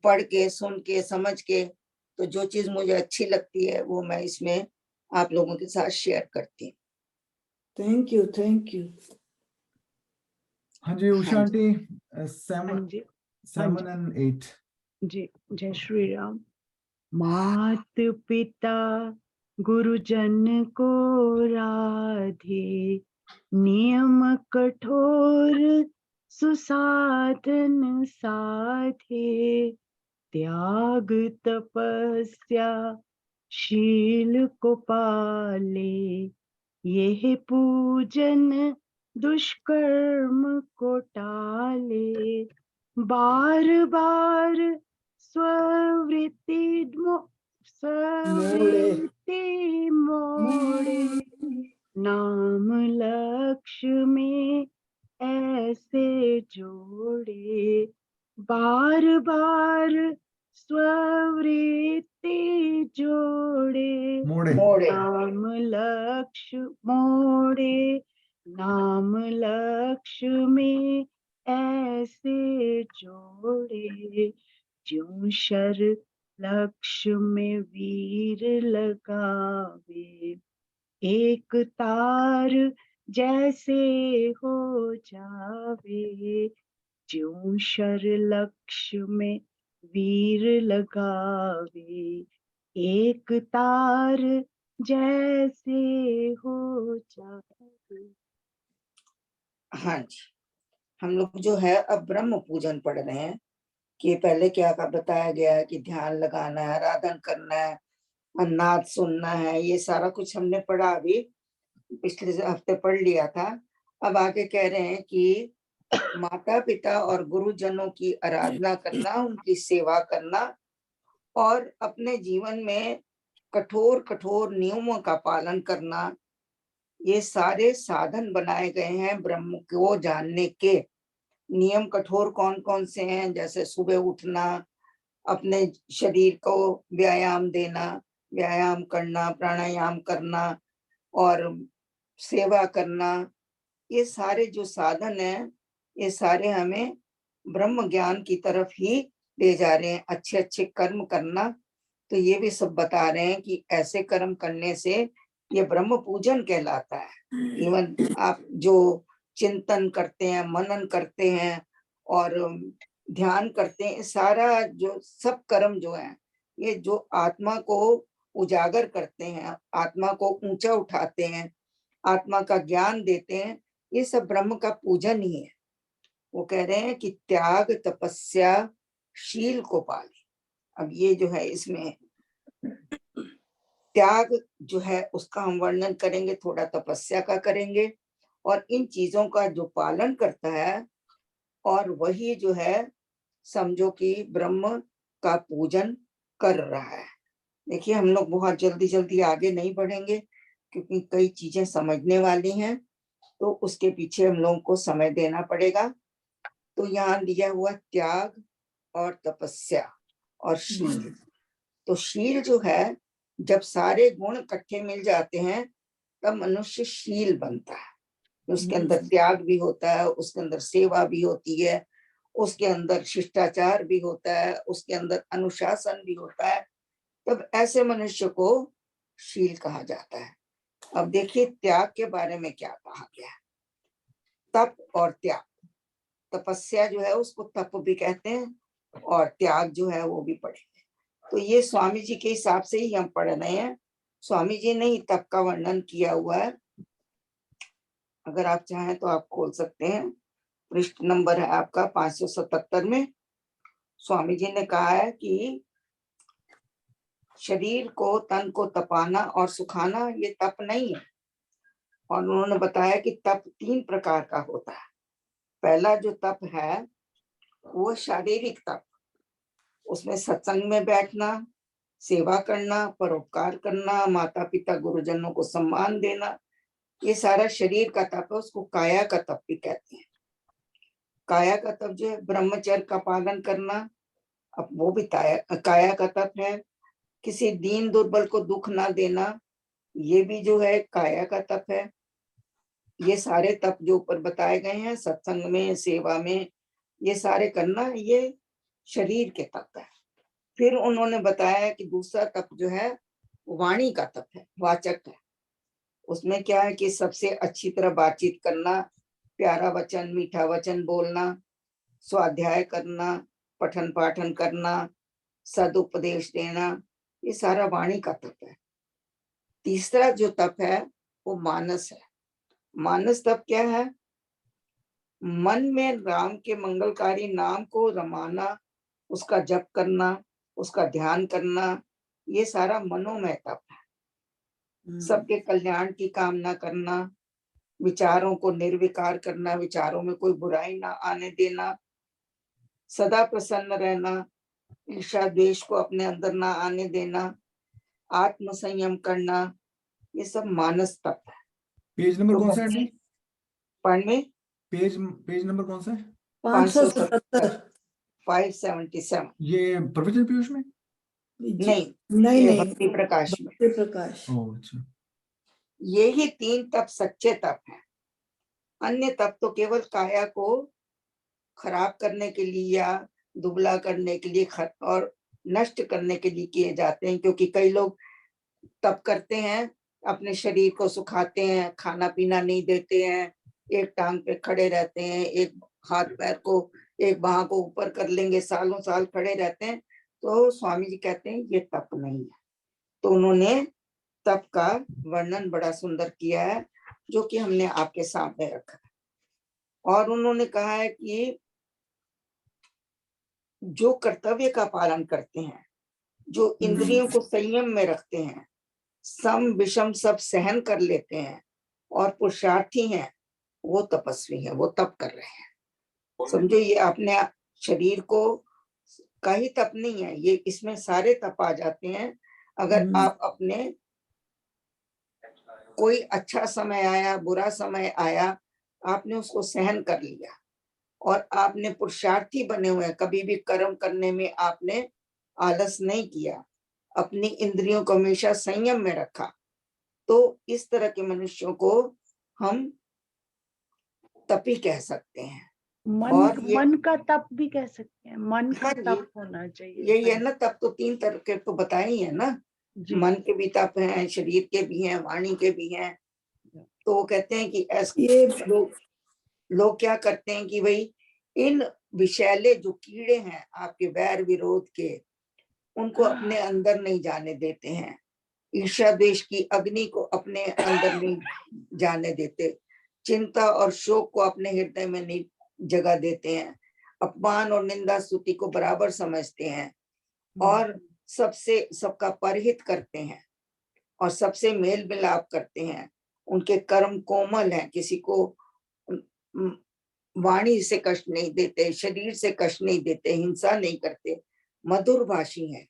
पढ़ के, सुन के, समझ के, तो जो चीज मुझे अच्छी लगती है वो मैं इसमें आप लोगों के साथ शेयर करती हूँ। Thank you, thank you. हाँ जी उषा आंटी, 7 and 8 जी। जय श्री राम। मात पिता गुरुजन को राधे, नियम कठोर सुसाधन साधे, त्याग तपस्या शील को पाले, यह पूजन दुष्कर्म को टाले, बार बार स्ववृत्ति मोड़े, नाम लक्ष्य में ऐसे जोड़े, बार बार स्ववृत्ति जोड़े, मोड़े नाम लक्ष्य मोड़े, नाम लक्ष्य में ऐसे जोड़े, ज्यों शर लक्ष्य में वीर लगावे, एक तार जैसे हो जावे, ज्यों शर लक्ष्य में वीर लगावे, एक तार जैसे हो जावे। हाँ जी, हम लोग जो है अब ब्रह्म पूजन पढ़ रहे हैं कि पहले क्या का बताया गया है कि ध्यान लगाना है, आराधन करना है, नाद सुनना है, ये सारा कुछ हमने पढ़ा, अभी पिछले हफ्ते पढ़ लिया था। अब आगे कह रहे हैं कि माता पिता और गुरुजनों की आराधना करना, उनकी सेवा करना और अपने जीवन में कठोर कठोर नियमों का पालन करना, ये सारे साधन बनाए गए हैं ब्रह्म को जानने के। नियम कठोर कौन कौन से हैं? जैसे सुबह उठना, अपने शरीर को व्यायाम देना, व्यायाम करना, प्राणायाम करना और सेवा करना, ये सारे जो साधन हैं, ये सारे हमें ब्रह्म ज्ञान की तरफ ही ले जा रहे हैं। अच्छे अच्छे कर्म करना, तो ये भी सब बता रहे हैं कि ऐसे कर्म करने से ये ब्रह्म पूजन कहलाता है। इवन आप जो चिंतन करते हैं, मनन करते हैं और ध्यान करते हैं, सारा जो सब कर्म जो है, ये जो आत्मा को उजागर करते हैं, आत्मा को ऊंचा उठाते हैं, आत्मा का ज्ञान देते हैं, ये सब ब्रह्म का पूजन ही है। वो कह रहे हैं कि त्याग तपस्या शील को पाले। अब ये जो है, इसमें त्याग जो है उसका हम वर्णन करेंगे, थोड़ा तपस्या का करेंगे, और इन चीजों का जो पालन करता है और वही जो है समझो कि ब्रह्म का पूजन कर रहा है। देखिए, हम लोग बहुत जल्दी जल्दी आगे नहीं बढ़ेंगे क्योंकि कई चीजें समझने वाली हैं, तो उसके पीछे हम लोगों को समय देना पड़ेगा। तो यहाँ दिया हुआ त्याग और तपस्या और शील। तो शील जो है, जब सारे गुण इकट्ठे मिल जाते हैं तब मनुष्य शील बनता है। उसके अंदर त्याग भी होता है, उसके अंदर सेवा भी होती है, उसके अंदर शिष्टाचार भी होता है, उसके अंदर अनुशासन भी होता है। तब ऐसे मनुष्य को शील कहा जाता है। अब देखिए त्याग के बारे में क्या कहा गया है। तप और त्याग, तपस्या जो है उसको तप भी कहते हैं और त्याग जो है वो भी पढ़ेंगे। तो ये स्वामी जी के हिसाब से ही हम पढ़ रहे हैं। स्वामी जी ने ही तप का वर्णन किया हुआ है। अगर आप चाहें तो आप खोल सकते हैं, पृष्ठ नंबर है आपका 577 में। स्वामी जी ने कहा है कि शरीर को, तन को तपाना और सुखाना ये तप नहीं है। और उन्होंने बताया कि तप 3 प्रकार का होता है। पहला जो तप है वो शारीरिक तप, उसमें सत्संग में बैठना, सेवा करना, परोपकार करना, माता पिता गुरुजनों को सम्मान देना, ये सारा शरीर का तप है। उसको काया का तप भी कहते हैं। काया का तप जो है ब्रह्मचर्य का पालन करना, अब वो भी काया का तप है। किसी दीन दुर्बल को दुख ना देना, ये भी जो है काया का तप है। ये सारे तप जो ऊपर बताए गए हैं, सत्संग में, सेवा में, ये सारे करना, ये शरीर के तप है। फिर उन्होंने बताया कि दूसरा तप जो है वाणी का तप है, वाचक है। उसमें क्या है कि सबसे अच्छी तरह बातचीत करना, प्यारा वचन, मीठा वचन बोलना, स्वाध्याय करना, पठन पाठन करना, सदुपदेश देना, ये सारा वाणी का तप है। तीसरा जो तप है वो मानस है। मानस तप क्या है? मन में राम के मंगलकारी नाम को रमाना, उसका जप करना, उसका ध्यान करना, ये सारा मनोमय तप है। सबके कल्याण की कामना करना, विचारों को निर्विकार करना, विचारों में कोई बुराई ना आने देना, सदा प्रसन्न रहना, ईर्ष्या द्वेष को अपने अंदर ना आने देना, आत्म संयम करना, ये सब मानस तप है। पेज नंबर तो कौन सा है? पढ़ में पेज नंबर कौन सा है? 577। 577। ये प्रवचन पीयूष में? नहीं, नहीं ये नहीं, भक्ति प्रकाश में। भक्ति प्रकाश। ओह अच्छा। ये ही 3 तप सच्चे तप हैं। अन्य तप तो केवल काया को खराब करने के लिए या दुबला करने के लिए और नष्ट करने के लिए किए जाते हैं। क्योंकि कई लोग तप करते हैं, अपने शरीर को सुखाते हैं, खाना पीना नहीं देते हैं, एक टांग पे खड़े रहते हैं, एक हाथ पैर को एक बाह को ऊपर कर लेंगे, सालों साल खड़े रहते हैं, तो स्वामी जी कहते हैं ये तप नहीं है। तो उन्होंने तप का वर्णन बड़ा सुंदर किया है, जो कि हमने आपके सामने रखा है। और उन्होंने कहा है कि जो कर्तव्य का पालन करते हैं, जो इंद्रियों को संयम में रखते हैं, सम विषम सब सहन कर लेते हैं और पुरुषार्थी हैं, वो तपस्वी है, वो तप कर रहे हैं। समझो ये अपने शरीर को का ही तप नहीं है, ये इसमें सारे तप आ जाते हैं। अगर आप अपने कोई अच्छा समय आया, बुरा समय आया, आपने उसको सहन कर लिया और आपने पुरुषार्थी बने हुए हैं, कभी भी कर्म करने में आपने आलस नहीं किया, अपनी इंद्रियों को हमेशा संयम में रखा, तो इस तरह के मनुष्यों को हम तपी कह सकते हैं। और मन का तप भी कह सकते हैं, मन का हाँ जी, तप होना चाहिए। यही है ना, तप तो 3 तरह के तो बताए ही है ना, मन के भी तप हैं, शरीर के भी हैं, वाणी के भी हैं। तो वो कहते हैं कि ऐसे ये लोग क्या करते हैं कि भाई इन विषैले जो कीड़े हैं आपके वैर विरोध के, उनको अपने अंदर नहीं जाने देते हैं, ईर्ष्या द्वेष की अग्नि को अपने अंदर नहीं जाने देते, चिंता और शोक को अपने हृदय में नहीं जगह देते हैं, अपमान और निंदा स्तुति को बराबर समझते हैं और सबसे सबका परहित करते हैं और सबसे मेल मिलाप करते हैं। उनके कर्म कोमल हैं, किसी को वाणी से कष्ट नहीं देते, शरीर से कष्ट नहीं देते, हिंसा नहीं करते, मधुर भाषी हैं।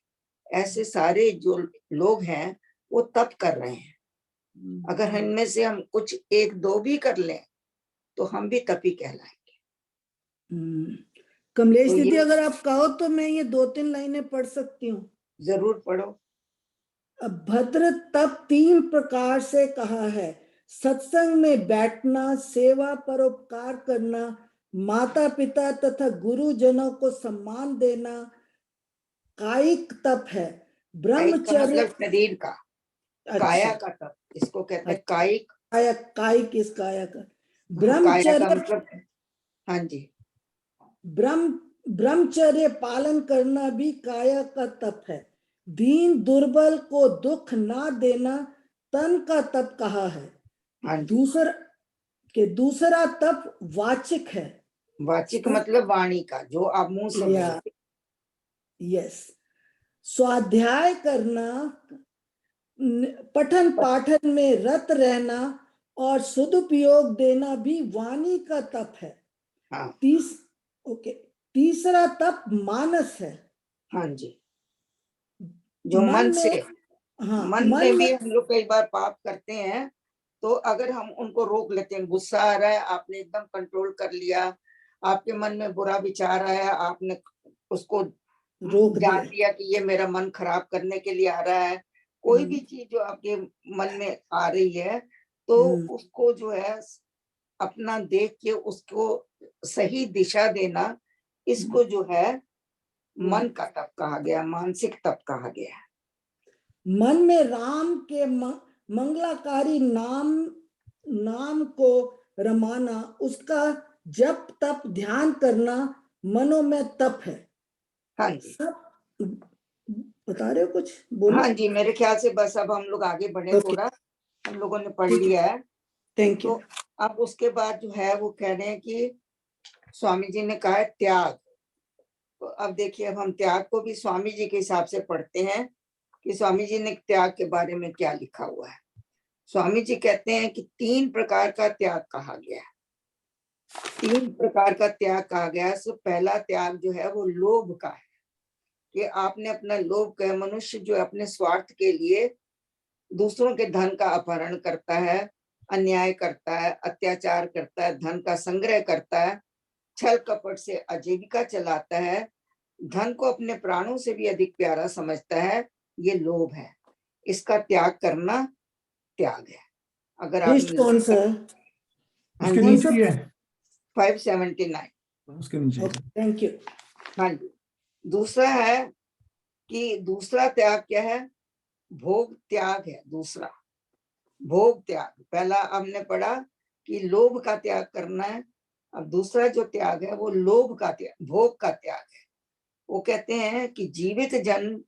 ऐसे सारे जो लोग हैं वो तप कर रहे हैं। अगर इनमें से हम कुछ 1-2 भी कर लें तो हम भी तपी कहलाएंगे। कमलेश तो दीदी, ये अगर आप कहो तो मैं ये 2-3 लाइनें पढ़ सकती हूँ। जरूर पढ़ो। भद्र तप 3 प्रकार से कहा है: सत्संग में बैठना, सेवा परोपकार करना, माता पिता तथा गुरुजनों को सम्मान देना कायिक तप है। कायिक का ब्रह्मचर्य, मतलब शरीर का, काया का तप, इसको कहते हैं कायिक। कायिक इस काया का काया का ब्रह्मचर्य, मतलब, हाँ जी, ब्रह्मचर्य पालन करना भी काया का तप है। दीन दुर्बल को दुख ना देना तन का तप कहा है। हाँ जी। दूसरा तप वाचिक है। वाचिक मतलब वाणी का, जो आप मुंह से बोलते। यस। स्वाध्याय करना, पठन पाठन में रत रहना और सदुपयोग देना भी वाणी का तप है। हाँ तीसरा तप मानस है। हाँ जी, जो मन से, मन में भी हम लोग कई बार पाप करते हैं, तो अगर हम उनको रोक लेते हैं, गुस्सा आ रहा है, आपने एकदम कंट्रोल कर लिया, आपके मन में बुरा विचार आया, आपने उसको रोक जान लिया कि ये मेरा मन खराब करने के लिए आ रहा है, कोई भी चीज जो आपके मन में आ रही है, तो उसको जो है अपना देख के उसको सही दिशा देना, इसको जो है मन का तप कहा गया, मानसिक तप कहा गया। मन में राम के मंगलाकारी नाम को रमाना, उसका जप तप ध्यान करना मनो में तप है। हाँ जी, सब बता रहे हो कुछ? बोलो। हाँ जी, मेरे ख्याल से बस अब हम लोग आगे बढ़े, थोड़ा हम लोगों ने पढ़ लिया है। Thank you. तो अब उसके बाद जो है वो कह रहे हैं कि स्वामी जी ने कहा है त्याग। तो अब देखिए, अब हम त्याग को भी स्वामी जी के हिसाब से पढ़ते हैं कि स्वामी जी ने त्याग के बारे में क्या लिखा हुआ है। स्वामी जी कहते हैं कि 3 प्रकार का त्याग कहा गया है। 3 प्रकार का त्याग कहा गया है। सो पहला त्याग जो है वो लोभ का है, कि आपने अपना लोभ का, मनुष्य जो अपने स्वार्थ के लिए दूसरों के धन का अपहरण करता है, अन्याय करता है, अत्याचार करता है, धन का संग्रह करता है, छल कपट से आजीविका चलाता है, धन को अपने प्राणों से भी अधिक प्यारा समझता है, ये लोभ है। इसका त्याग करना त्याग है। अगर आप कौन सा है? उसके नीचे ही है, 579, उसके नीचे। Thank you. हाँ जी। दूसरा है कि दूसरा त्याग क्या है? भोग त्याग है। दूसरा भोग त्याग। पहला हमने पढ़ा कि लोभ का त्याग करना है, अब दूसरा जो त्याग है वो लोभ का त्याग, भोग का त्याग है। वो कहते हैं कि जीवित जन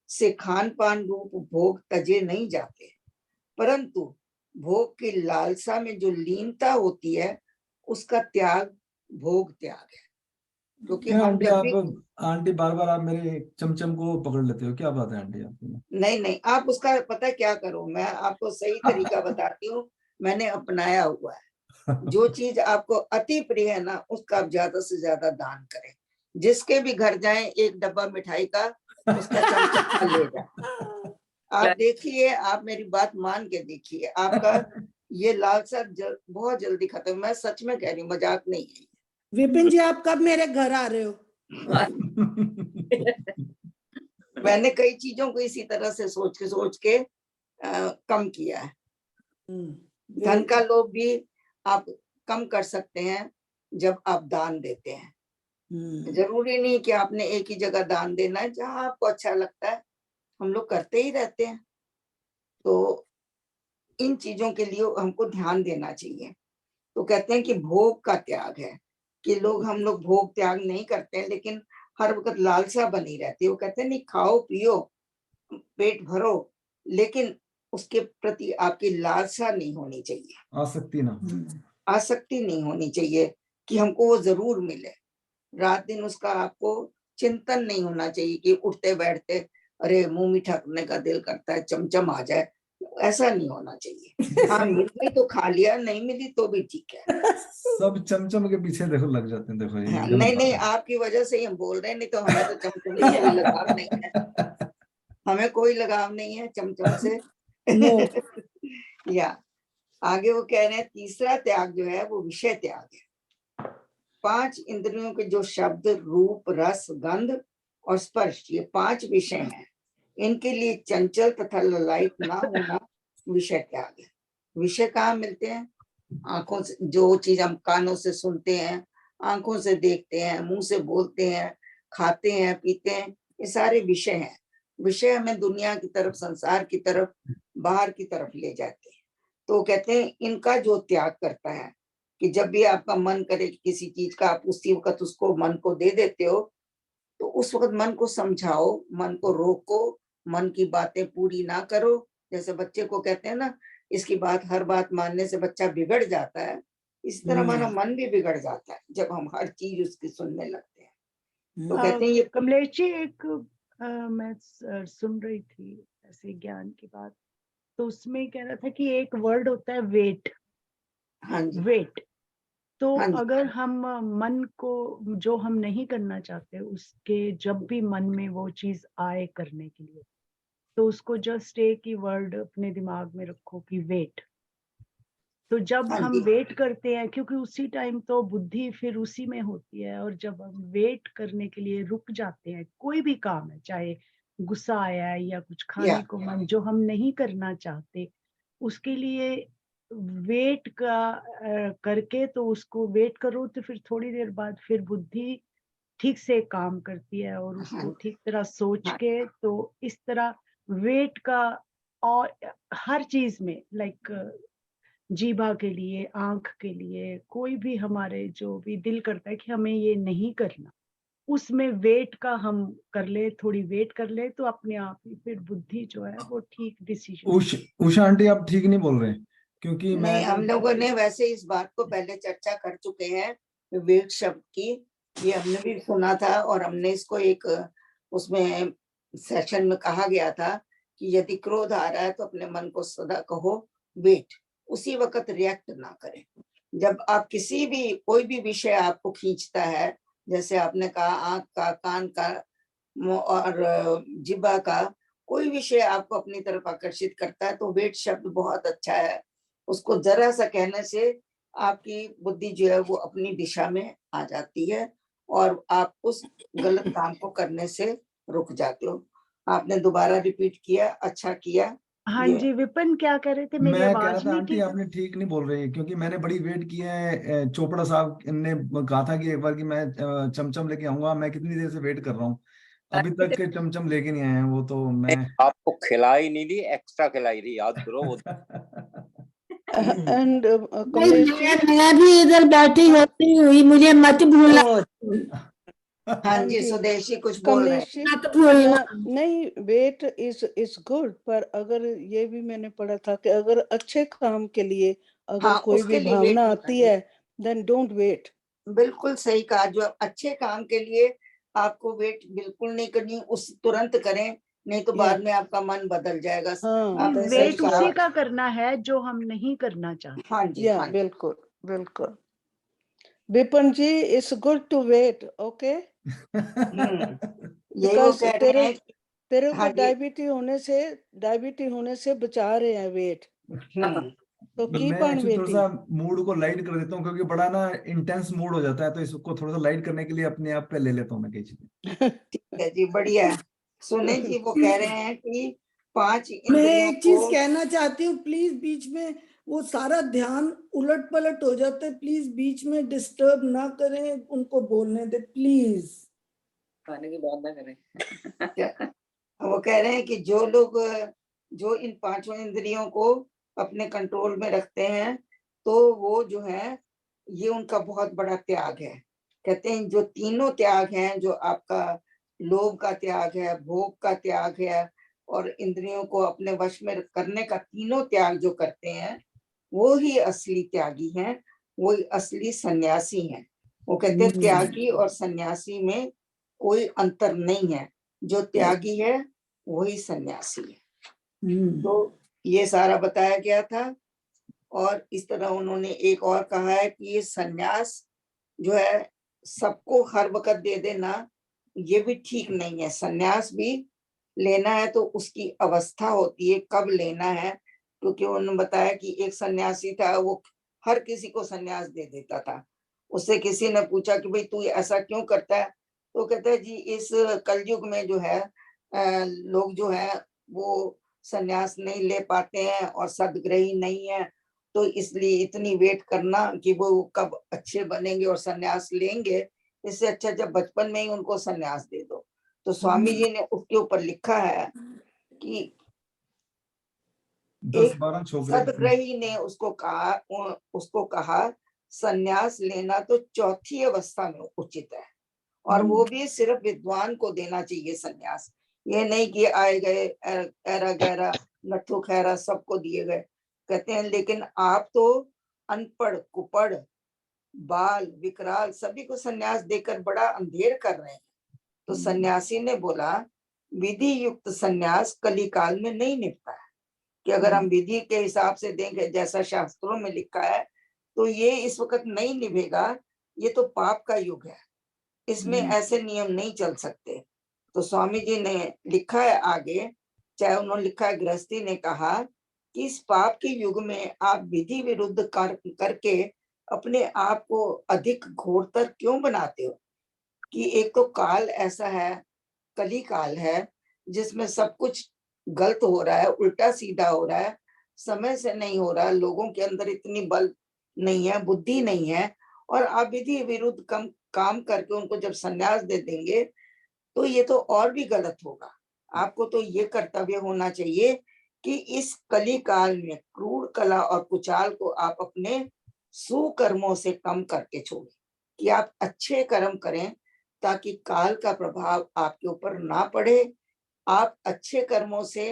से खान पान रूप भोग तजे नहीं जाते, परंतु भोग की लालसा में जो लीनता होती है उसका त्याग भोग त्याग है। क्योंकि क्या हम आंटी जब भी, आंटी बार बार आप मेरे चमचम को पकड़ लेते हो, क्या बात है आंटी आपकी? नहीं नहीं, आप उसका पता क्या करो, मैं आपको सही तरीका बताती हूँ, मैंने अपनाया हुआ है। जो चीज आपको अति प्रिय है ना, उसका आप ज्यादा से ज्यादा दान करें। जिसके भी घर जाएं, एक डब्बा मिठाई का उसका चमचा ले जाए। आप देखिए, आप मेरी बात मान के देखिए, आपका ये लालसा बहुत जल्दी खत्म। मैं सच में कह रही हूँ, मजाक नहीं है। विपिन जी, आप कब मेरे घर आ रहे हो? मैंने कई चीजों को इसी तरह से सोच के कम किया है। धन का लोभ भी आप कम कर सकते हैं जब आप दान देते हैं। जरूरी नहीं कि आपने एक ही जगह दान देना है, जहां आपको अच्छा लगता है। हम लोग करते ही रहते हैं, तो इन चीजों के लिए हमको ध्यान देना चाहिए। तो कहते हैं कि भोग का त्याग है, कि हम लोग भोग त्याग नहीं करते हैं, लेकिन हर वक्त लालसा बनी रहती है। वो कहते हैं नहीं, खाओ पियो पेट भरो, लेकिन उसके प्रति आपकी लालसा नहीं होनी चाहिए, आसक्ति नहीं होनी चाहिए कि हमको वो जरूर मिले। रात दिन उसका आपको चिंतन नहीं होना चाहिए कि उठते बैठते अरे मुंह मीठा करने का दिल करता है, चमचम आ जाए, ऐसा नहीं होना चाहिए। हाँ, मिल गई तो खा लिया, नहीं मिली तो भी ठीक है। सब चमचम के पीछे देखो लग जाते हैं, देखो ये हाँ, गलत नहीं बात नहीं, है। आपकी वजह से ही हम बोल रहे हैं, नहीं तो हमें तो चमचम से कोई लगाव नहीं है। हमें कोई लगाव नहीं है चमचम से। या आगे वो कह रहे हैं, तीसरा त्याग जो है वो विषय त्याग है। 5 इंद्रियों के जो शब्द, रूप, रस, गंध और स्पर्श, ये 5 विषय हैं, इनके लिए चंचल तथा ललायत ना होना विषय त्याग है। विषय कहाँ मिलते हैं? आंखों से, जो चीज हम कानों से सुनते हैं, आंखों से देखते हैं, मुंह से बोलते हैं, खाते हैं, पीते हैं, ये सारे विषय हैं। विषय हमें दुनिया की तरफ, संसार की तरफ, बाहर की तरफ ले जाते हैं। तो कहते हैं इनका जो त्याग करता है, कि जब भी आपका मन करे किसी चीज का, आप उसी वक्त उसको, मन को दे देते हो, तो उस वक्त मन को समझाओ, मन को रोको, मन की बातें पूरी ना करो। जैसे बच्चे को कहते हैं ना, इसकी बात, हर बात मानने से बच्चा बिगड़ जाता है, इस तरह हमारा मन भी बिगड़ जाता है जब हम हर चीज उसकी सुनने लगते हैं। तो कहते हैं ये कमलेश जी, एक मैं सुन रही थी ऐसे ज्ञान की बात, तो उसमें कह रहा था कि एक वर्ड होता है वेट। हाँ जी, वेट, तो हाँ जी, अगर हम मन को, जो हम नहीं करना चाहते, उसके जब भी मन में वो चीज आए करने के लिए, तो उसको जस्ट एक ही वर्ड अपने दिमाग में रखो कि वेट। तो जब हाँ हम जी, वेट करते हैं, क्योंकि उसी टाइम तो बुद्धि फिर उसी में होती है, और जब हम वेट करने के लिए रुक जाते हैं, कोई भी काम है, चाहे गुस्सा आया है या कुछ खाने को मन जो हम नहीं करना चाहते, उसके लिए वेट करके, तो उसको वेट करो, तो फिर थोड़ी देर बाद फिर बुद्धि ठीक से काम करती है, और उसको ठीक तरह सोच के, तो इस तरह वेट का, और हर चीज में, लाइक जीभा के लिए, आंख के लिए, कोई भी हमारे जो भी दिल करता है कि हमें ये नहीं करना, उसमें वेट का हम कर ले, थोड़ी वेट कर ले, तो अपने आप ही फिर बुद्धि जो है वो ठीक डिसीजन। उषा आंटी आप ठीक नहीं बोल रहे, क्योंकि नहीं, हम मैंने लोगों ने वैसे इस बात को पहले चर्चा कर चुके हैं, वेट शब्द की, ये हमने भी सुना था, और हमने इसको एक उसमें सेशन में कहा गया था कि यदि क्रोध आ रहा है तो अपने मन को सदा कहो वेट, उसी वक्त रिएक्ट ना करें। जब आप किसी भी, कोई भी विषय आपको खींचता है, जैसे आपने कहा आंख का, कान का और जिह्वा का, कोई विषय आपको अपनी तरफ आकर्षित करता है, तो वेट शब्द बहुत अच्छा है। उसको जरा सा कहने से आपकी बुद्धि जो है वो अपनी दिशा में आ जाती है, और आप उस गलत काम को करने से रुक जाते हो। आपने दोबारा रिपीट किया, अच्छा किया। हाँ जी, विपिन क्या कह रहे थे? मेरी मैं कह रहा आवाज था नहीं आंटी ठीक? आपने ठीक नहीं बोल रही, क्योंकि मैंने बड़ी वेट की है। चोपड़ा साहब ने कहा था कि एक बार कि मैं चमचम लेके आऊंगा, मैं कितनी देर से वेट कर रहा हूँ, अभी तक के चमचम लेके नहीं आए हैं वो, तो मैं आपको खिलाई नहीं दी, एक्स्ट्रा खिलाई थी, याद करो वो। And भाई, Kamlesh ji, मैं भी इधर बैठी होती हुई, मुझे मत भूलना, हाँ जी, जी, स्वदेशी कुछ बोल रहे हैं। कमलेश जी, मत भूलना। नहीं, वेट इज गुड, पर अगर ये भी मैंने पढ़ा था कि अगर अच्छे काम के लिए अगर हाँ, कोई उसके भी लिए वेट भावना नहीं आती करनी। है, देन डोंट वेट। बिल्कुल सही कहा, जो अच्छे काम के लिए आपको वेट बिल्कुल नहीं करनी, उस तुरंत करें, नहीं तो बाद में आपका मन बदल जाएगा। हाँ, आपने सही वेट कहा। उसी का करना है जो हम नहीं करना चाहते। हाँ जी, या हाँ जी। बिल्कुल बिल्कुल। Vipin ji, it's good to wait, okay, यही वो बिकॉज कह रहे तेरे हैं। तेरे हाँ को जी। डायबिटी होने से बचा रहे हैं वेट, तो तो कीप मैं ऑन एक्चुअली थोड़ा वेटिंग। सा मूड को लाइट कर देता हूँ, क्योंकि बड़ा ना इंटेंस मूड हो जाता है, तो इसको थोड़ा सा लाइट करने के लिए अपने आप पे ले लेता हूँ मैं कई चीजें। ठीक है जी, बढ़िया है। सुने जी, वो कह रहे हैं कि 5 मैं इंद्रियों एक चीज को। कहना चाहती हूँ, प्लीज बीच में वो सारा ध्यान उलट पलट हो जाता है, प्लीज बीच में डिस्टर्ब ना करें, उनको बोलने दे प्लीज। खाने की बात ना करें। वो कह रहे हैं कि जो लोग जो इन 5 इंद्रियों को अपने कंट्रोल में रखते हैं, तो वो जो है, ये उनका बहुत बड़ा त्याग है। कहते हैं जो तीनों त्याग हैं, जो आपका लोभ का त्याग है, भोग का त्याग है, और इंद्रियों को अपने वश में करने का तीनों त्याग जो करते हैं, वो ही असली त्यागी हैं, वो ही असली सन्यासी हैं। वो कहते हैं त्यागी और सन्यासी में कोई अंतर नहीं है, जो त्यागी है वही सन्यासी है। तो ये सारा बताया गया था। और इस तरह उन्होंने एक और कहा है कि ये सन्यास जो है, सबको हर वक्त दे देना, ये भी ठीक नहीं है। सन्यास भी लेना है तो उसकी अवस्था होती है, कब लेना है। क्योंकि उन्होंने बताया कि एक सन्यासी था, वो हर किसी को सन्यास दे देता था। उससे किसी ने पूछा कि भाई तू ऐसा क्यों करता है, तो कहता है जी इस कलयुग में जो है लोग जो है वो सन्यास नहीं ले पाते हैं और सदग्रही नहीं है, तो इसलिए इतनी वेट करना कि वो कब अच्छे बनेंगे और सन्यास लेंगे, इससे अच्छा जब बचपन में ही उनको सन्यास दे दो। तो स्वामी जी ने उसके ऊपर लिखा है कि 10-12 छोकरे सदग्रही ने उसको कहा सन्यास लेना तो चौथी अवस्था में उचित है, और वो भी सिर्फ विद्वान को देना चाहिए सन्यास। ये नहीं कि आए गए ऐरा गहरा नट्ठू खैरा सबको दिए गए। कहते हैं लेकिन आप तो अनपढ़ कुपढ़ बाल विकराल सभी को सन्यास देकर बड़ा अंधेर कर रहे हैं। तो सन्यासी ने बोला विधि युक्त सन्यास कली काल में नहीं निपटा है, कि अगर हम विधि के हिसाब से देंगे जैसा शास्त्रों में लिखा है, तो ये इस वक्त नहीं निभेगा। ये तो पाप का युग है, इसमें ऐसे नियम नहीं चल सकते। तो स्वामी जी ने लिखा है आगे, चाहे उन्होंने लिखा है, गृहस्थी ने कहा कि इस पाप के युग में आप विधि विरुद्ध करके अपने आप को अधिक घोरतर क्यों बनाते हो। कि एक तो काल ऐसा है, कली काल है, जिसमें सब कुछ गलत हो रहा है, उल्टा सीधा हो रहा है, समय से नहीं हो रहा है, लोगों के अंदर इतनी बल नहीं है, बुद्धि नहीं है, और आप विधि विरुद्ध काम करके उनको जब संन्यास दे देंगे, तो ये तो और भी गलत होगा। आपको तो ये कर्तव्य होना चाहिए कि इस कली काल में क्रूर कला और कुचाल को आप अपने सुकर्मों से कम करके छोड़ें, कि आप अच्छे कर्म करें, ताकि काल का प्रभाव आपके ऊपर ना पड़े। आप अच्छे कर्मों से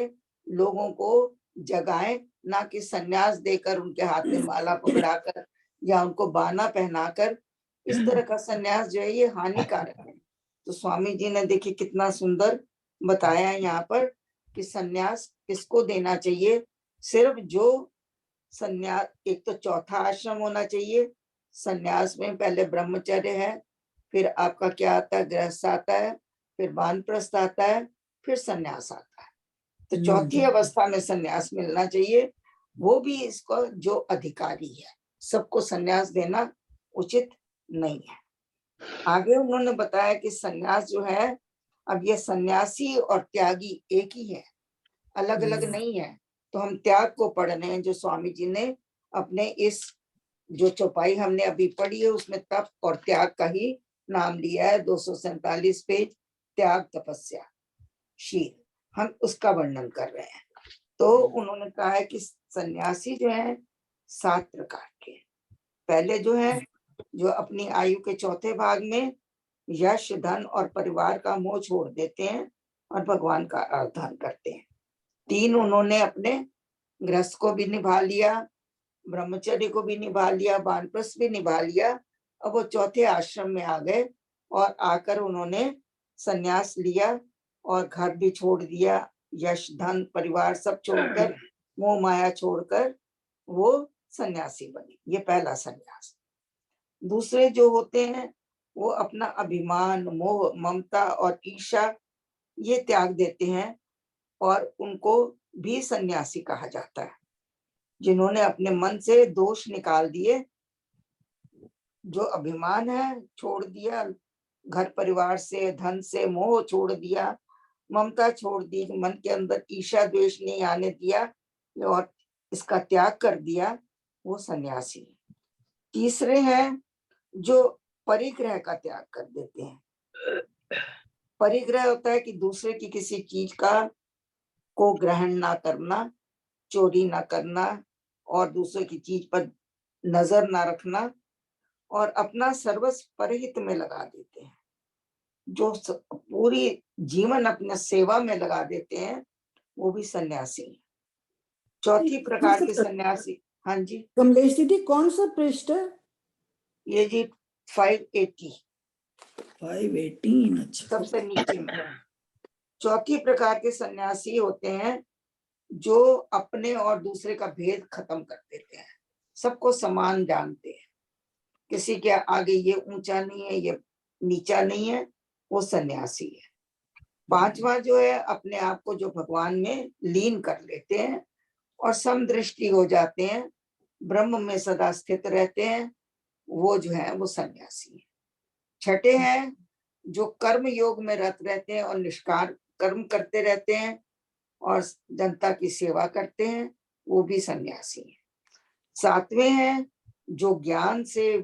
लोगों को जगाएं, ना कि सन्यास देकर उनके हाथ में माला पकड़ाकर या उनको बाना पहनाकर। इस तरह का सन्यास जो है ये हानिकारक है। तो स्वामी जी ने देखिए कितना सुंदर बताया यहाँ पर कि सन्यास किसको देना चाहिए। सिर्फ जो सन्यास, एक तो चौथा आश्रम होना चाहिए सन्यास में, पहले ब्रह्मचर्य है, फिर आपका क्या आता है, गृहस्थ आता है, फिर वानप्रस्थ आता है, फिर सन्यास आता है। तो चौथी अवस्था में सन्यास मिलना चाहिए, वो भी इसको जो अधिकारी है। सबको सन्यास देना उचित नहीं है। आगे उन्होंने बताया कि सन्यास जो है, अब ये सन्यासी और त्यागी एक ही है, अलग अलग नहीं है। तो हम त्याग को पढ़ रहे हैं, जो स्वामी जी ने अपने इस जो चौपाई हमने अभी पढ़ी है उसमें तप और त्याग का ही नाम लिया है। 247 पेज, त्याग तपस्या शील, हम उसका वर्णन कर रहे हैं। तो उन्होंने कहा है कि सन्यासी जो है 7 प्रकार के। पहले जो है, जो अपनी आयु के चौथे भाग में यश, धन और परिवार का मोह छोड़ देते हैं और भगवान का आराधना करते हैं। 3 उन्होंने अपने गृहस्थ को भी निभा लिया, ब्रह्मचर्य को भी निभा लिया, वानप्रस्थ भी निभा लिया। अब वो चौथे आश्रम में आ गए और आकर उन्होंने संन्यास लिया और घर भी छोड़ दिया, यश, धन, परिवार सब छोड़कर, मोह माया छोड़कर वो सन्यासी बने। ये पहला सन्यास। दूसरे जो होते हैं वो अपना अभिमान, मोह, ममता और ईर्ष्या ये त्याग देते हैं और उनको भी सन्यासी कहा जाता है। जिन्होंने अपने मन से दोष निकाल दिए, जो अभिमान है छोड़ दिया, घर परिवार से, धन से मोह छोड़ दिया, ममता छोड़ दी, मन के अंदर ईर्ष्या द्वेष नहीं आने दिया और इसका त्याग कर दिया, वो सन्यासी। तीसरे हैं जो परिग्रह का त्याग कर देते हैं। परिग्रह होता है कि दूसरे की किसी चीज का को ग्रहण ना करना, चोरी ना करना और दूसरे की चीज पर नजर ना रखना और अपना सर्वस्व परहित में लगा देते हैं। जो पूरी जीवन अपने सेवा में लगा देते हैं, वो भी सन्यासी है। चौथी प्रकार के सन्यासी, हाँ जी कमलेश दीदी, कौन सा पृष्ठ है? ये जी 580 518। अच्छा, सबसे नीचे में। चौथी प्रकार के सन्यासी होते हैं जो अपने और दूसरे का भेद खत्म कर देते हैं, सबको समान जानते हैं, किसी के आगे ये ऊंचा नहीं है, ये नीचा नहीं है, वो सन्यासी है। पांचवा जो है, अपने आप को जो भगवान में लीन कर लेते हैं और समदृष्टि हो जाते हैं, ब्रह्म में सदा स्थित रहते हैं, वो जो है वो सन्यासी है। छठे हैं जो कर्म योग में रत रहते हैं और निष्कार कर्म करते रहते हैं और जनता की सेवा करते हैं, वो भी सन्यासी है। सातवें हैं जो ज्ञान से,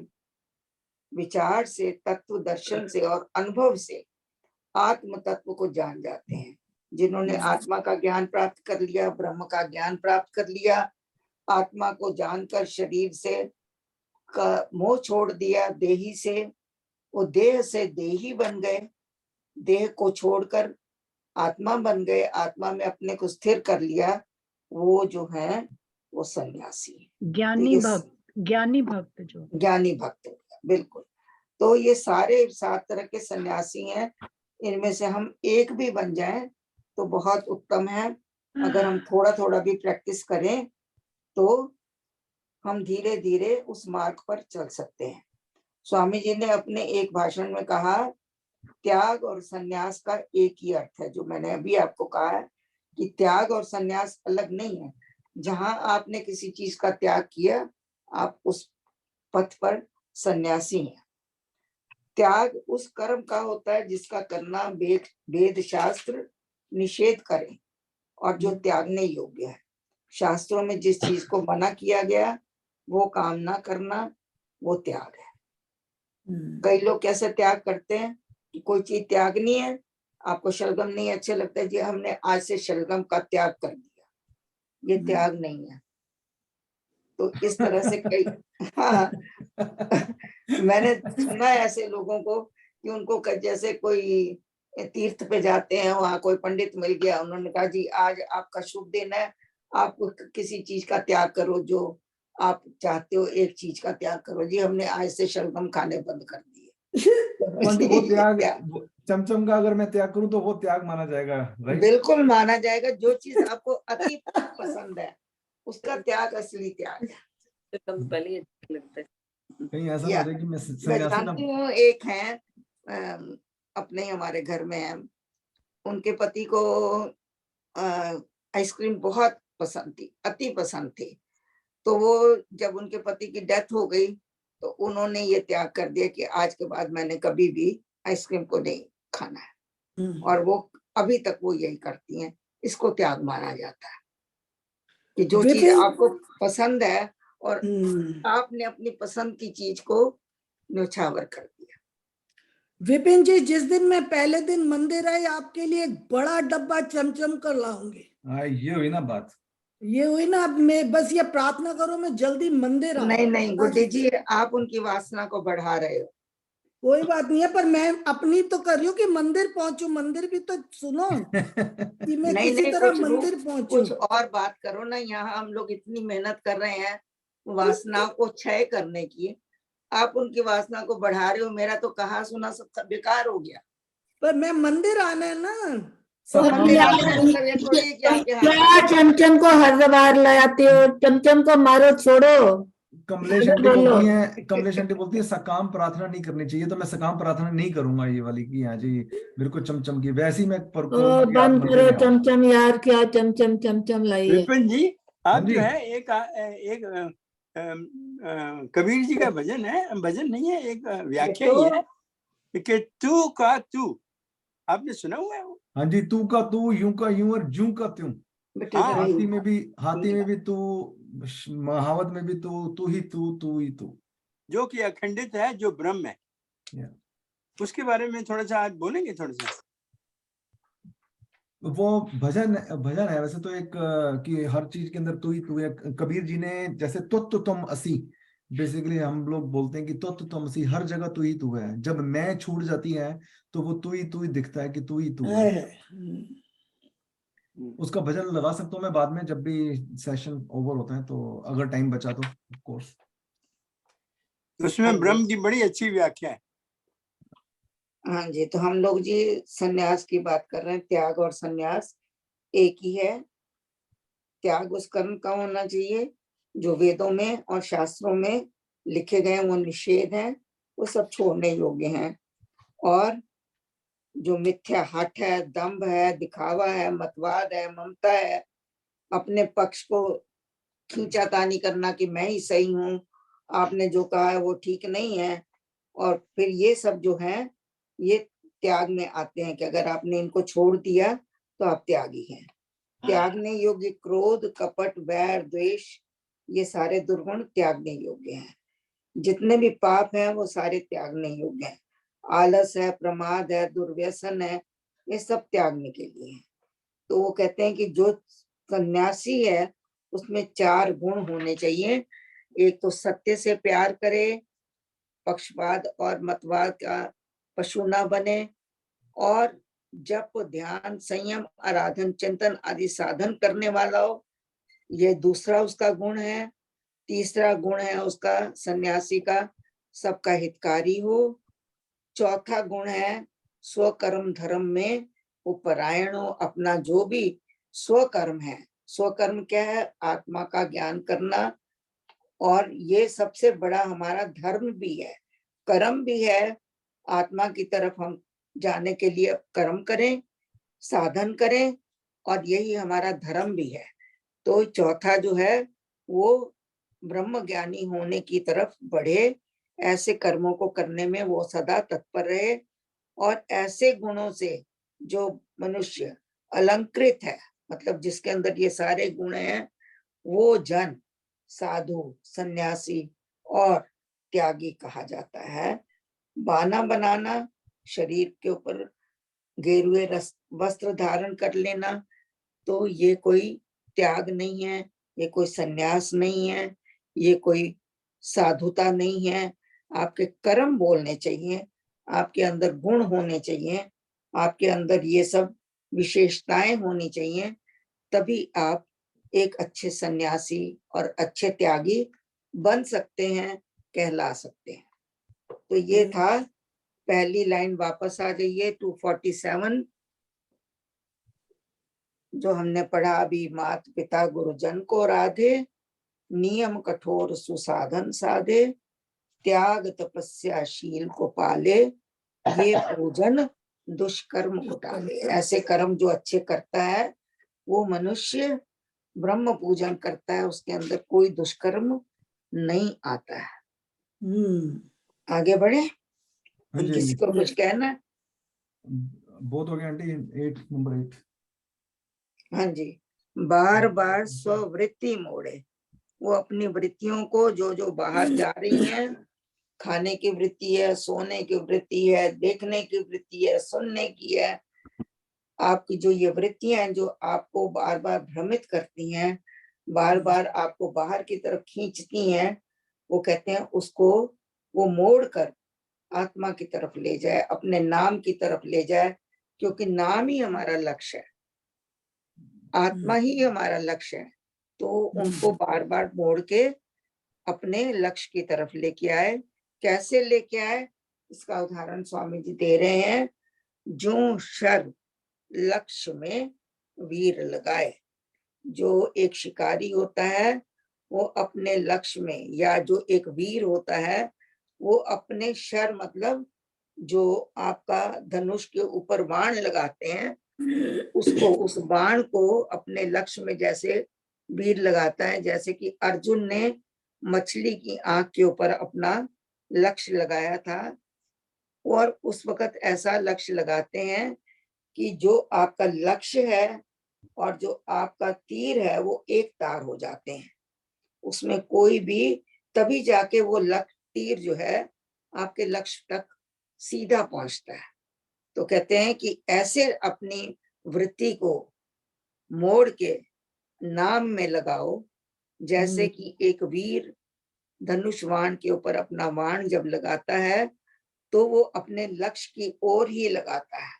विचार से, तत्व दर्शन से और अनुभव से आत्म तत्व को जान जाते हैं। जिन्होंने आत्मा का ज्ञान प्राप्त कर लिया, ब्रह्म का ज्ञान प्राप्त कर लिया, आत्मा को जानकर शरीर से का मोह छोड़ दिया, देही से, वो देह से देही बन गए, देह को छोड़कर आत्मा बन गए, आत्मा में अपने को स्थिर कर लिया, वो जो है वो सन्यासी। ज्ञानी भक्त, ज्ञानी भक्त जो ज्ञानी भक्त, बिल्कुल। तो ये सारे 7 तरह के सन्यासी हैं। इनमें से हम एक भी बन जाएं तो बहुत उत्तम है। अगर हम थोड़ा थोड़ा भी प्रैक्टिस करें तो हम धीरे धीरे उस मार्ग पर चल सकते हैं। स्वामी जी ने अपने एक भाषण में कहा, त्याग और सन्यास का एक ही अर्थ है। जो मैंने अभी आपको कहा है कि त्याग और सन्यास अलग नहीं है। जहां आपने किसी चीज का त्याग किया, आप उस पथ पर सन्यासी हैं। त्याग उस कर्म का होता है जिसका करना वेद शास्त्र निषेध करें और जो त्यागने योग्य है। शास्त्रों में जिस चीज को मना किया गया वो काम ना करना, वो त्याग है। कई लोग कैसे त्याग करते हैं कि कोई चीज त्यागनी है, आपको शलगम नहीं अच्छे लगता, जी हमने आज से शलगम का त्याग कर दिया, ये त्याग नहीं है। तो इस तरह से कई हाँ मैंने सुना है ऐसे लोगों को कि उनको जैसे कोई तीर्थ पे जाते हैं, वहां कोई पंडित मिल गया, उन्होंने कहा जी आज आपका शुभ दिन है, आप किसी चीज का त्याग करो, जो आप चाहते हो एक चीज का त्याग करो। जी हमने आज से शलगम खाने बंद कर दिए। वो त्याग, चमचम का अगर मैं त्याग करूं तो वो त्याग माना जाएगा, राइट? बिल्कुल माना जाएगा। जो चीज आपको अति पसंद है उसका त्याग असली त्याग है। कहीं ऐसा ना हो जाए कि मैं मैं सन्यासी ना। जानती हूँ एक है अपने हमारे घर में है, उनके पति को आइसक्रीम बहुत पसंद थी, अति पसंद थी। तो वो जब उनके पति की डेथ हो गई तो उन्होंने ये त्याग कर दिया कि आज के बाद मैंने कभी भी आइसक्रीम को नहीं खाना है, और वो अभी तक वो यही करती हैं। इसको त्याग माना जाता है कि जो चीज आपको पसंद है और आपने अपनी पसंद की चीज को न्योछावर कर दिया। विपिन जी, जिस दिन मैं पहले दिन मंदिर आई, आपके लिए एक बड़ा डब्बा चमचम कर लाऊंगी। ये हुई ना बात। ये हुई ना, अब मैं बस ये प्रार्थना करो मैं जल्दी मंदिर आऊं। नहीं नहीं गुड्डी जी, आप उनकी वासना को बढ़ा रहे हो। कोई बात नहीं है, पर मैं अपनी तो कर रही हूँ कि मंदिर पहुंचू। मंदिर भी तो सुनो कि मैं नहीं किसी नहीं, तरह कुछ मंदिर पहुंचू। कुछ और बात करो ना। यहाँ हम लोग इतनी मेहनत कर रहे हैं वासना को क्षय करने की, आप उनकी वासना को बढ़ा रहे हो। मेरा तो कहा सुना सब बेकार हो गया। पर मैं मंदिर आना है ना। तो तो मंदिर क्या आने का मतलब ये थोड़ी है कि आपके हाथ क्या चमचम को हर बार लगाते हो? चमचम को मारो, छोड़ो। कमलेश आगे आंटी बोलो। बोलती हैं, कमलेश आंटी बोलती है सकाम प्रार्थना नहीं करनी चाहिए, तो मैं सकाम प्रार्थना नहीं करूंगा ये वाली की। हाँ जी, मेरे को चमचम की वैसी मैं ओ, करूंगा कि आप बंद मंदिर करो में आओ। चमचम यार, क्या चमचम चमचम लाई है। विपिन जी, हाँ आप जी। जो है एक कबीर जी का भजन है, भजन नहीं है, एक व्याख्या ही है कि तू का तू, आपने सुना हुआ है वो? हाँ जी, तू का तू, यूं का यूं और जूं का त्यूं। हाँ, हाथी में भी तू, महावत में भी तू ही तू ही तू। जो कि अखंडित है, जो ब्रह्म है, Yeah. उसके बारे में थोड़ा सा आज बोलेंगे थोड़ा सा। वो भजन है वैसे तो एक कि हर चीज के अंदर तू ही तू है। कबीर जी ने जैसे तुत्व तुम असी, बेसिकली हम लोग बोलते हैं कि तुत्व तुम असी, हर जगह तू ही तू है। जब मैं छूट जाती है तो वो तू ही दिखता है कि तू ही तू है। उसका भजन लगा सकता हूँ मैं बाद में जब भी सेशन ओवर होता है, तो अगर टाइम बचा तो ऑफ कोर्स। उसमें ब्रह्म की बड़ी अच्छी व्याख्या है। हाँ जी, तो हम लोग जी सन्यास की बात कर रहे हैं। त्याग और सन्यास एक ही है। त्याग उस कर्म का होना चाहिए जो वेदों में और शास्त्रों में लिखे गए, वो निषेध हैं, वो सब छोड़ने योग्य हैं। और जो मिथ्या हठ है, दंभ है, दिखावा है, मतवाद है, ममता है, अपने पक्ष को खींचातानी करना कि मैं ही सही हूँ, आपने जो कहा है वो ठीक नहीं है, और फिर ये सब जो है ये त्याग में आते हैं कि अगर आपने इनको छोड़ दिया तो आप त्यागी हैं। त्यागने योग्य क्रोध, कपट, वैर, द्वेष, ये सारे दुर्गुण त्यागने योग्य हैं। जितने भी पाप हैं वो सारे त्यागने योग्य हैं। आलस है, प्रमाद है, दुर्व्यसन है, ये सब त्यागने के लिए है। तो वो कहते हैं कि जो सन्यासी है उसमें 4 गुण होने चाहिए। एक तो सत्य से प्यार करे, पक्षपात और मतवाद का पशु ना बने, और जप, ध्यान, संयम, आराधन, चिंतन आदि साधन करने वाला हो, ये दूसरा उसका गुण है। तीसरा गुण है उसका सन्यासी का सबका हितकारी हो। चौथा गुण है स्वकर्म धर्म में वो परायण हो। अपना जो भी स्वकर्म है, स्वकर्म क्या है? आत्मा का ज्ञान करना, और ये सबसे बड़ा हमारा धर्म भी है, कर्म भी है। आत्मा की तरफ हम जाने के लिए कर्म करें, साधन करें, और यही हमारा धर्म भी है। तो चौथा जो है वो ब्रह्म ज्ञानी होने की तरफ बढ़े, ऐसे कर्मों को करने में वो सदा तत्पर रहे। और ऐसे गुणों से जो मनुष्य अलंकृत है, मतलब जिसके अंदर ये सारे गुण हैं, वो जन साधु, सन्यासी और त्यागी कहा जाता है। बाना बनाना, शरीर के ऊपर गेरुए वस्त्र धारण कर लेना, तो ये कोई त्याग नहीं है, ये कोई सन्यास नहीं है, ये कोई साधुता नहीं है। आपके कर्म बोलने चाहिए, आपके अंदर गुण होने चाहिए, आपके अंदर ये सब विशेषताएं होनी चाहिए, तभी आप एक अच्छे सन्यासी और अच्छे त्यागी बन सकते हैं, कहला सकते हैं। तो ये था पहली लाइन। वापस आ जाइए 247 जो हमने पढ़ा अभी। मात पिता गुरुजन को राधे, नियम कठोर सुसाधन साधे, त्याग तपस्या शील को पाले, ये पूजन दुष्कर्म को टाले। ऐसे कर्म जो अच्छे करता है वो मनुष्य ब्रह्म पूजन करता है, उसके अंदर कोई दुष्कर्म नहीं आता है। आगे बढ़े। हाँ जी, किसी को कुछ कहना? बहुत हो गया आंटी। 8 नंबर 8। हाँ जी। बार बार स्ववृत्ति मोड़े, वो अपनी वृत्तियों को जो जो बाहर जा रही हैं, खाने की वृत्ति है, सोने की वृत्ति है, देखने की वृत्ति है, सुनने की है, आपकी जो ये वृत्तियां हैं जो आपको बार बार भ्रमित करती हैं, बार बार आपको बाहर की तरफ खींचती हैं, वो कहते हैं उसको वो मोड़ कर आत्मा की तरफ ले जाए, अपने नाम की तरफ ले जाए, क्योंकि नाम ही हमारा लक्ष्य है, आत्मा ही हमारा लक्ष्य है। तो उनको बार बार मोड़ के अपने लक्ष्य की तरफ लेके आए। कैसे लेके आए, इसका उदाहरण स्वामी जी दे रहे हैं। जो शर लक्ष्य में वीर लगाए, जो एक शिकारी होता है वो अपने लक्ष्य में, या जो एक वीर होता है वो अपने शर मतलब जो आपका धनुष के ऊपर बाण लगाते हैं, उसको, उस बाण को अपने लक्ष्य में जैसे वीर लगाता है। जैसे कि अर्जुन ने मछली की आंख के ऊपर अपना लक्ष्य लगाया था, और उस वक्त ऐसा लक्ष्य लगाते हैं कि जो आपका लक्ष्य है और जो आपका तीर है वो एक तार हो जाते हैं, उसमें कोई भी, तभी जाके वो लक्ष्य तीर जो है आपके लक्ष्य तक सीधा पहुंचता है। तो कहते हैं कि ऐसे अपनी वृत्ति को मोड़ के नाम में लगाओ, जैसे कि एक वीर धनुष बाण के ऊपर अपना बाण जब लगाता है तो वो अपने लक्ष्य की ओर ही लगाता है,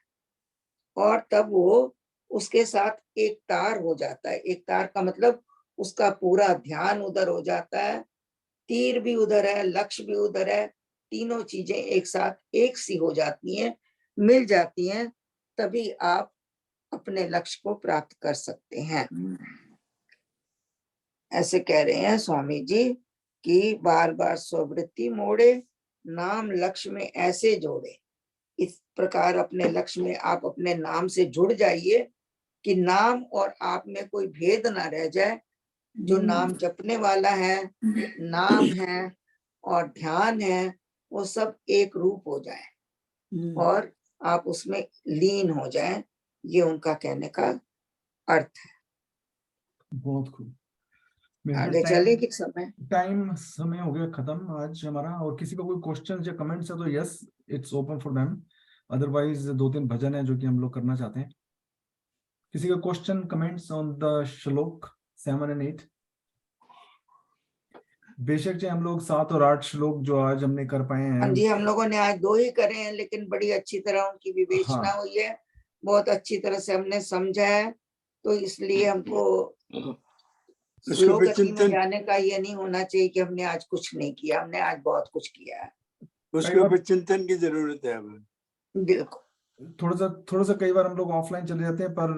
और तब वो उसके साथ एक तार हो जाता है। एक तार का मतलब उसका पूरा ध्यान उधर हो जाता है, तीर भी उधर है, लक्ष्य भी उधर है, तीनों चीजें एक साथ एक सी हो जाती हैं, मिल जाती हैं, तभी आप अपने लक्ष्य को प्राप्त कर सकते हैं। ऐसे कह रहे हैं स्वामी जी कि बार बार स्ववृत्ति मोड़े, नाम लक्ष्य में ऐसे जोड़े। इस प्रकार अपने लक्ष्य में आप अपने नाम से जुड़ जाइए कि नाम और आप में कोई भेद ना रह जाए। जो नाम जपने वाला है, नाम है और ध्यान है, वो सब एक रूप हो जाए और आप उसमें लीन हो जाएं, ये उनका कहने का अर्थ है। बहुत खूब। आगे चले कि समय हो गया खत्म आज हमारा, और किसी का कोई क्वेश्चन या कमेंट्स है तो yes, it's open for them, otherwise 2-3 भजन है जो कि हम लोग करना चाहते हैं। किसी का क्वेश्चन कमेंट्स ऑन द श्लोक 7 and 8? बेशक जो हम लोग 7 और 8 श्लोक जो आज हमने कर पाए हैं। हाँ जी, हम लोगों ने आज 2 ही करे हैं, लेकिन बड़ी अच्छी तरह उनकी विवेचना हुई है, बहुत अच्छी तरह से हमने समझा है। तो इसलिए हमको श्लोक में जाने का ये नहीं होना चाहिए कि हमने आज कुछ नहीं किया, हमने आज बहुत कुछ किया है। उसके ऊपर चिंतन की जरूरत है। बिल्कुल। थोड़ा सा कई बार हम लोग ऑफलाइन चले जाते हैं, पर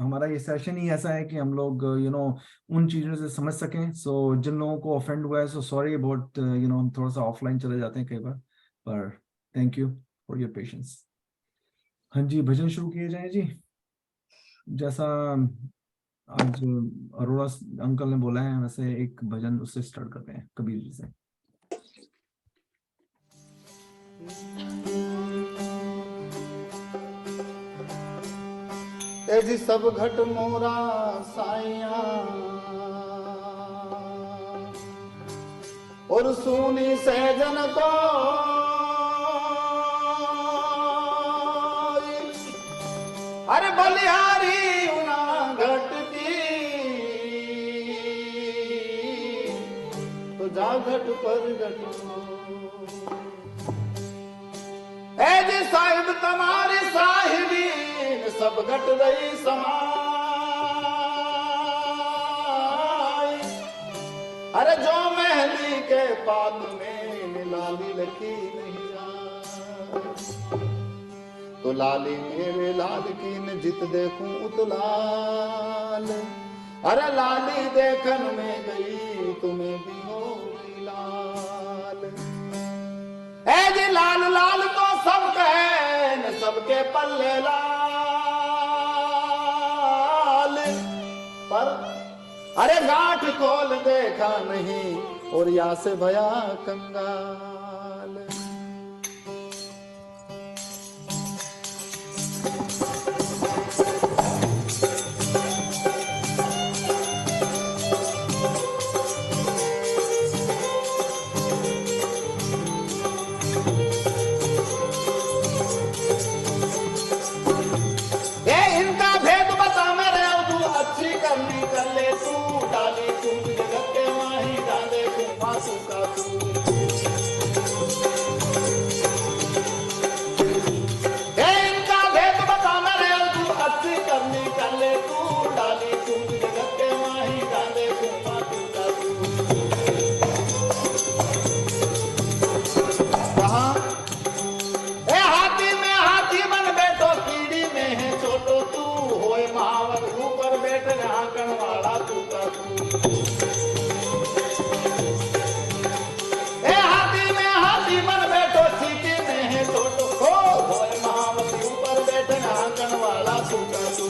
हमारा ये सेशन ही ऐसा है कि हम लोग उन चीजों से समझ सकें। सो जिन लोगों को ऑफेंड हुआ है, सो सॉरी अबाउट हम थोड़ा सा ऑफलाइन चले जाते हैं कई बार, पर thank you for your patience. हाँ जी, भजन शुरू किए जाए जी। जैसा आज अरोड़ा अंकल ने बोला है वैसे एक भजन उससे स्टार्ट करते हैं, कबीर जी से। जी सब घट मोरा साइया और सुनी सहजन को अरे बलिहारी उना घट की तो जा घट पर घट जी साहिब तुम्हारी साहिबी सब घट रही समाई। अरे जो मेहंदी के पात में लाली लगी नहीं जाए तो लाली मेरे लाल की न जित देखूं उत लाल। अरे लाली देखन में गई तुम्हें भी हो गई लाल। ए जी लाल लाल तो सब कहे न सबके पल्ले लाल, पर अरे गांठ खोल देखा नहीं और या से भया कंगाल। ये इनका भेद बता मेरे अच्छी करनी तू का तू। हे इनका भेद बता मेरे तू अच्छी करनी कर ले तू, डाली तू जगत के माही डाले तू तू का तू। कहाँ ए हाथी में हाथी बन बैठो, कीड़ी में है छोटो तू, होए महावर ऊपर बैठ आंकन वाला तू का तू। ए हाथी में हाथी बन बैठो, सीटी में है छोटो हो, होए महावर ऊपर बैठ आंकन वाला तू का तू।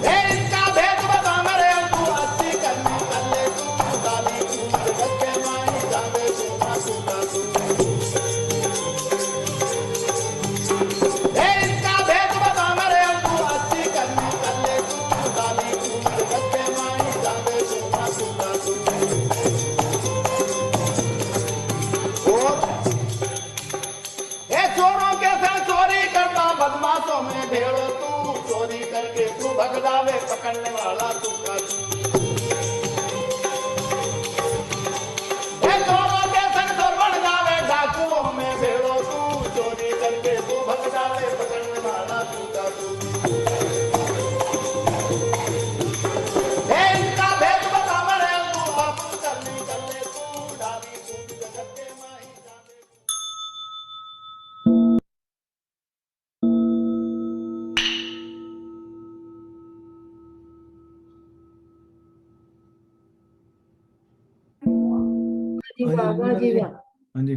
ए इनका भेद बता मेरे तू अच्छी करनी कर ले तू, डाली तू जगत के माही डाले तू तू का तू। ए इनका भेद बता मेरे तू अच्छी करनी कर ले तू, डाली तू जगत के माही डाले तू तू का तू। और ए चोरों के संग चोरी करता, बदमाशों में भेड़ो तू, चोरी करके तू भगदावे पकड़ने वाला तू का तू। ए चोरों के संग चोर बन जावे, डाकुओं में भेड़ो तू, चोरी करके तू भगदावे पकड़ने वाला तू का तू। ए इनका भेद बता मेरे तू बापू करनी कर ले तू, डाली तू जगत के माही डाले तू। जी हाँ जी, बाबा रजनी जी मेहरा जी। वाह। हाँ जी,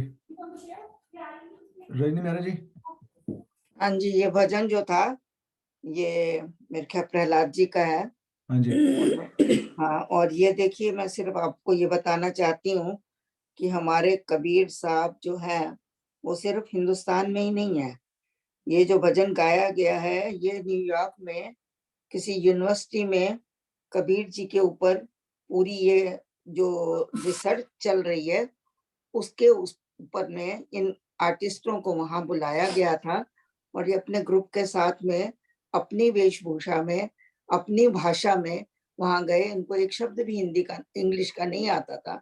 रजनी मेहरा जी। हाँ जी, ये भजन जो था ये मेरे ख्याल प्रहलाद जी का है। हाँ जी, हाँ, और ये देखिए मैं सिर्फ आपको ये बताना चाहती हूँ कि हमारे कबीर साहब जो है वो सिर्फ हिंदुस्तान में ही नहीं है। ये जो भजन गाया गया है ये न्यूयॉर्क में किसी यूनिवर्सिटी में कबीर जी के ऊपर पूरी ये जो रिसर्च चल रही है उसके उस ऊपर में इन आर्टिस्टों को वहां बुलाया गया था, और ये अपने ग्रुप के साथ में अपनी वेशभूषा में अपनी भाषा में वहां गए। इनको एक शब्द भी हिंदी का इंग्लिश का नहीं आता था,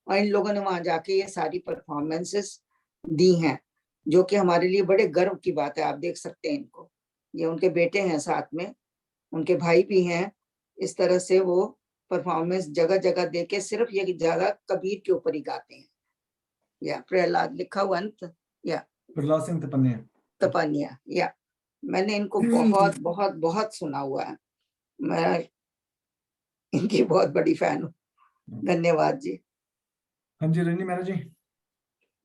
और इन लोगों ने वहां जाके ये सारी परफॉर्मेंसेस दी हैं, जो कि हमारे लिए बड़े गर्व की बात है। आप देख सकते हैं इनको, ये उनके बेटे हैं, साथ में उनके भाई भी हैं। इस तरह से वो परफॉर्मेंस जगह जगह देके सिर्फ ये ज्यादा कबीर के ऊपर ही गाते हैं। या प्रहलाद लिखा हुआ अंत या प्रहलाद सिंह तपनिया, या मैंने इनको बहुत बहुत बहुत सुना हुआ है। मैं इनकी बहुत बड़ी फैन हूँ। धन्यवाद जी। हाँ जी, रजनी मेहरा जी।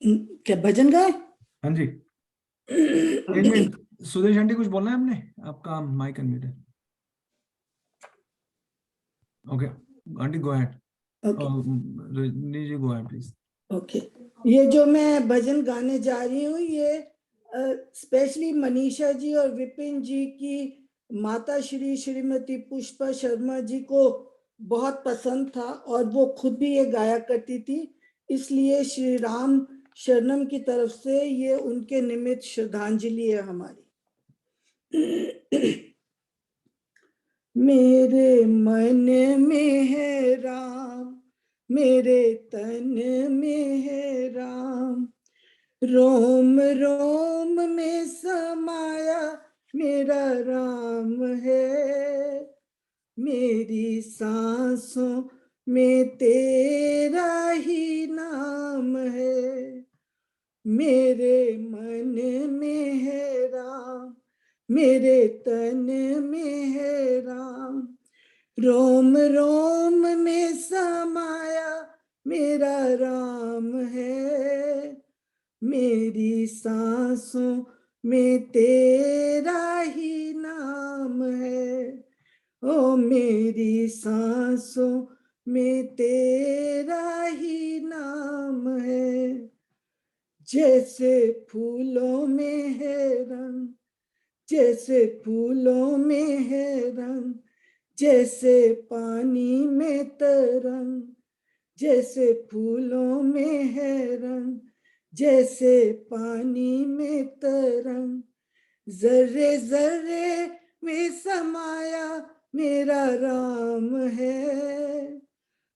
क्या भजन गाए? हाँ जी, एक मिनट, सुदेश आंटी कुछ बोलना है आपने? आपका माइक अनम्यूट है। Okay aunty, go ahead. Okay Rajni ji, go ahead please. Okay, ये जो मैं भजन गाने जा रही हूँ ये स्पेशली मनीषा जी और विपिन जी की माता श्रीमती पुष्पा शर्मा जी को बहुत पसंद था, और वो खुद भी ये गाया करती थी, इसलिए श्री राम शरणम की तरफ से ये उनके निमित्त श्रद्धांजलि है हमारी। मेरे मन में है राम, मेरे तन में है राम, रोम रोम में समाया मेरा राम है, मेरी सांसों में तेरा ही नाम है, मेरे मन में है राम, मेरे तन में है राम, रोम रोम में समाया मेरा राम है, मेरी सांसों में तेरा ही नाम है, ओ मेरी सांसों में तेरा ही नाम है, जैसे फूलों में है रंग, जैसे फूलों में है रंग, जैसे पानी में तरंग, जैसे फूलों में है रंग, जैसे पानी में तरंग, जर्रे जर्रे में समाया मेरा राम है,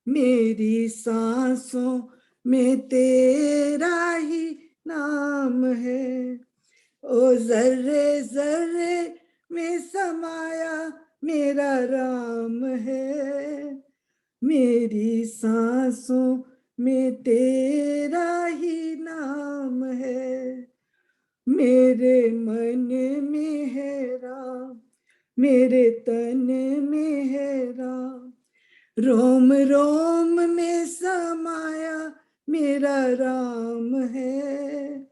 मेरी सांसों में तेरा ही नाम है। ओ जर्रे जर्रे में समाया मेरा राम है। मेरी सांसों में तेरा ही नाम है। मेरे मन में है राम, मेरे तन में है राम, रोम रोम में समाया मेरा राम है।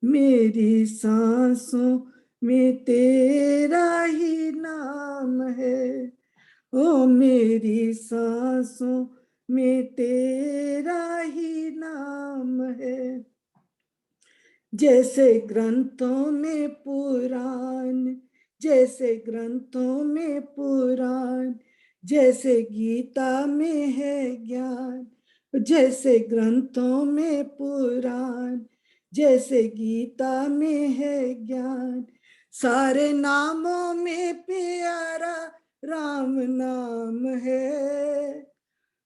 मेरी सांसों में तेरा ही नाम है। ओ मेरी सांसों में तेरा ही नाम है। जैसे ग्रंथों में पुराण, जैसे ग्रंथों में पुराण, जैसे गीता में है ज्ञान, जैसे ग्रंथों में पुराण, जैसे गीता में है ज्ञान, सारे नामों में प्यारा राम नाम है।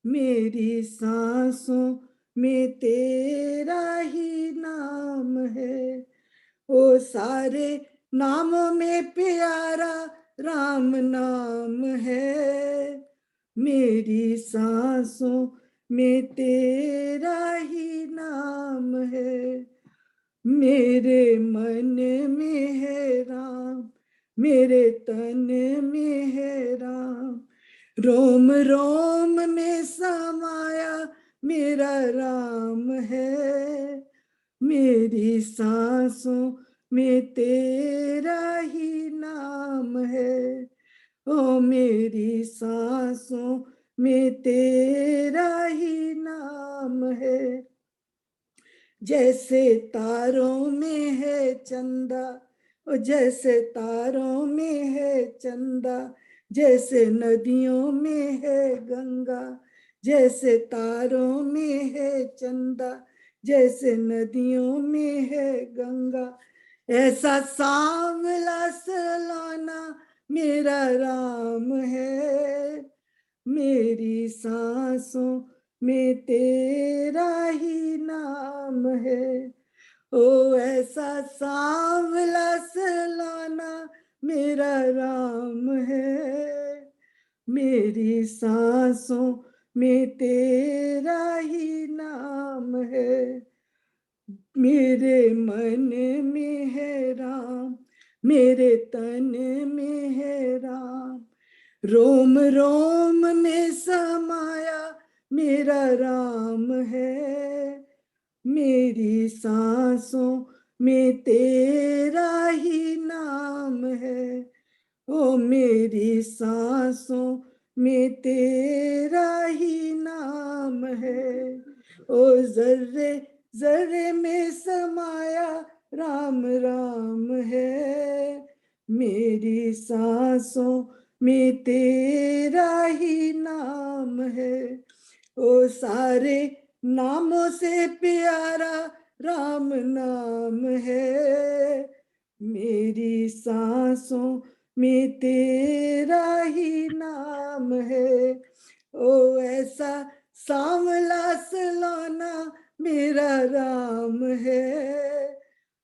मेरी सांसों में तेरा ही नाम है। ओ सारे नामों में प्यारा राम नाम है। मेरी सांसों में तेरा ही नाम है। मेरे मन में है राम, मेरे तन में है राम, रोम रोम में समाया मेरा राम है। मेरी सांसों में तेरा ही नाम है। ओ मेरी सांसों में तेरा ही नाम है। जैसे तारों में है चंदा, ओ जैसे तारों में है चंदा, जैसे नदियों में है गंगा, जैसे तारों में है चंदा, जैसे नदियों में है गंगा, ऐसा सांवला सलोना मेरा राम है। मेरी सांसों में तेरा ही नाम है। ओ ऐसा सांवला सलोना मेरा राम है। मेरी सांसों में तेरा ही नाम है। मेरे मन में है राम, मेरे तन में है राम, रोम रोम में समाया मेरा राम है। मेरी सांसों में तेरा ही नाम है। ओ मेरी सांसों में तेरा ही नाम है। ओ जर्रे जर्रे में समाया राम राम है। मेरी सांसों में तेरा ही नाम है। ओ सारे नामों से प्यारा राम नाम है। मेरी सांसों में तेरा ही नाम है। ओ ऐसा सांवला सलोना मेरा राम है।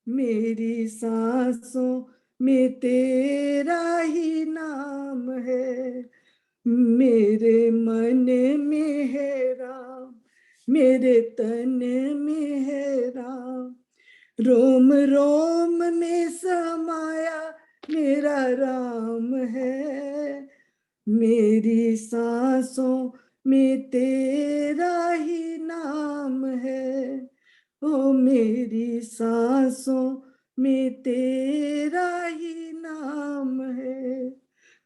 मेरी सांसों में तेरा ही नाम है। मेरे मन में है राम, मेरे तन में है राम, रोम रोम में समाया मेरा राम है। मेरी सांसों में तेरा ही नाम है। ओ मेरी सांसों में तेरा ही नाम है।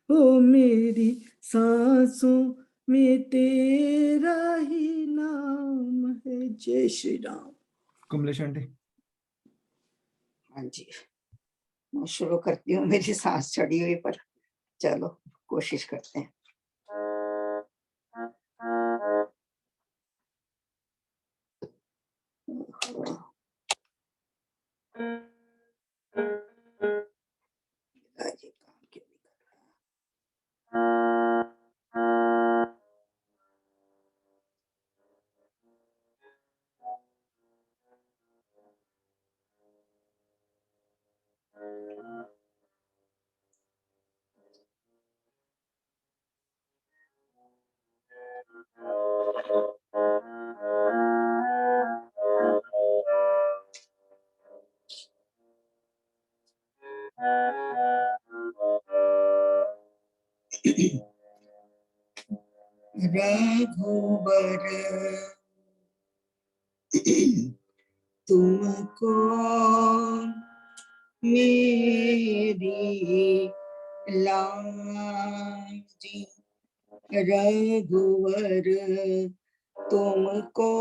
ओ मेरी सांसों में तेरा ही नाम है। जय श्री राम। कमलेश आंटी। हाँ जी, मैं शुरू करती हूँ। मेरी सांस चढ़ी हुई, पर चलो कोशिश करते हैं। पिताजी काम क्यों नहीं कर रहा? रघुबर तुमको मेरी लाज, रघुवर तुमको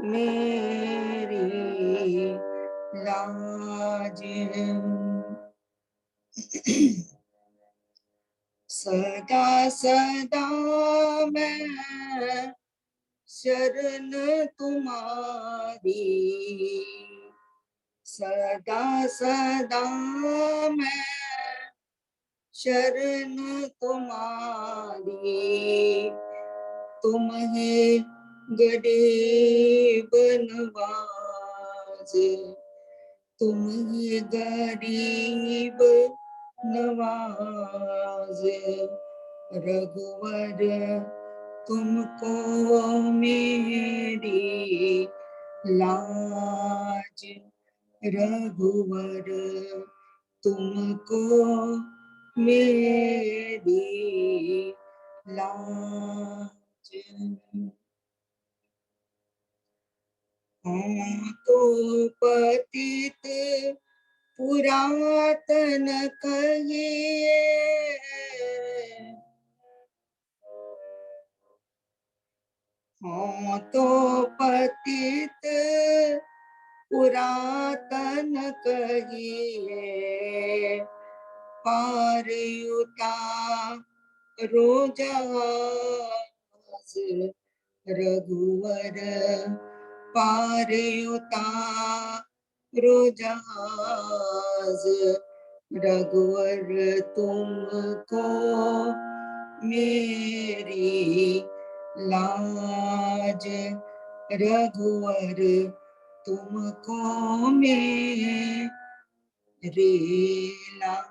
मेरी लाज। सदा सदा मैं शरण तुम्हारी, सदा सदा मैं शरण तुम्हारी। तुम है गरीब नवाज, तुम ही गरीब नवाज। रघुवर तुमको मेरी लाज, रघुवर तुमको मेरी लाज। हम तो पतित पुरातन कहिए, हम तो पतित पुरातन कहिए। पार उतारो जहाज, रघुवर पार उतारो जहाज। रघुवर तुमको मेरी लाज, रघुवर तुमको मेरी लाज।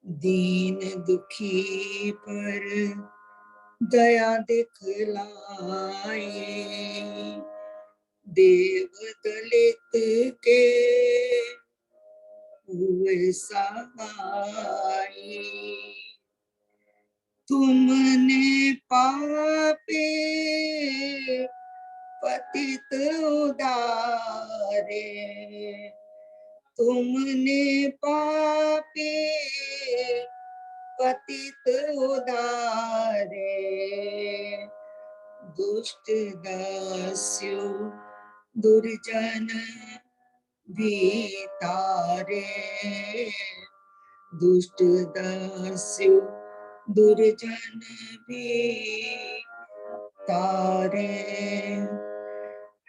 दीन दुखी पर दया दिखलाए, देव दलित के हुए सहाय। तुमने पापी पतित उदारे, तुमने पापी पतित उदारे। दुष्ट दास्यु दुर्जन भी तारे, दुष्ट दास्यु दुर्जन भी तारे।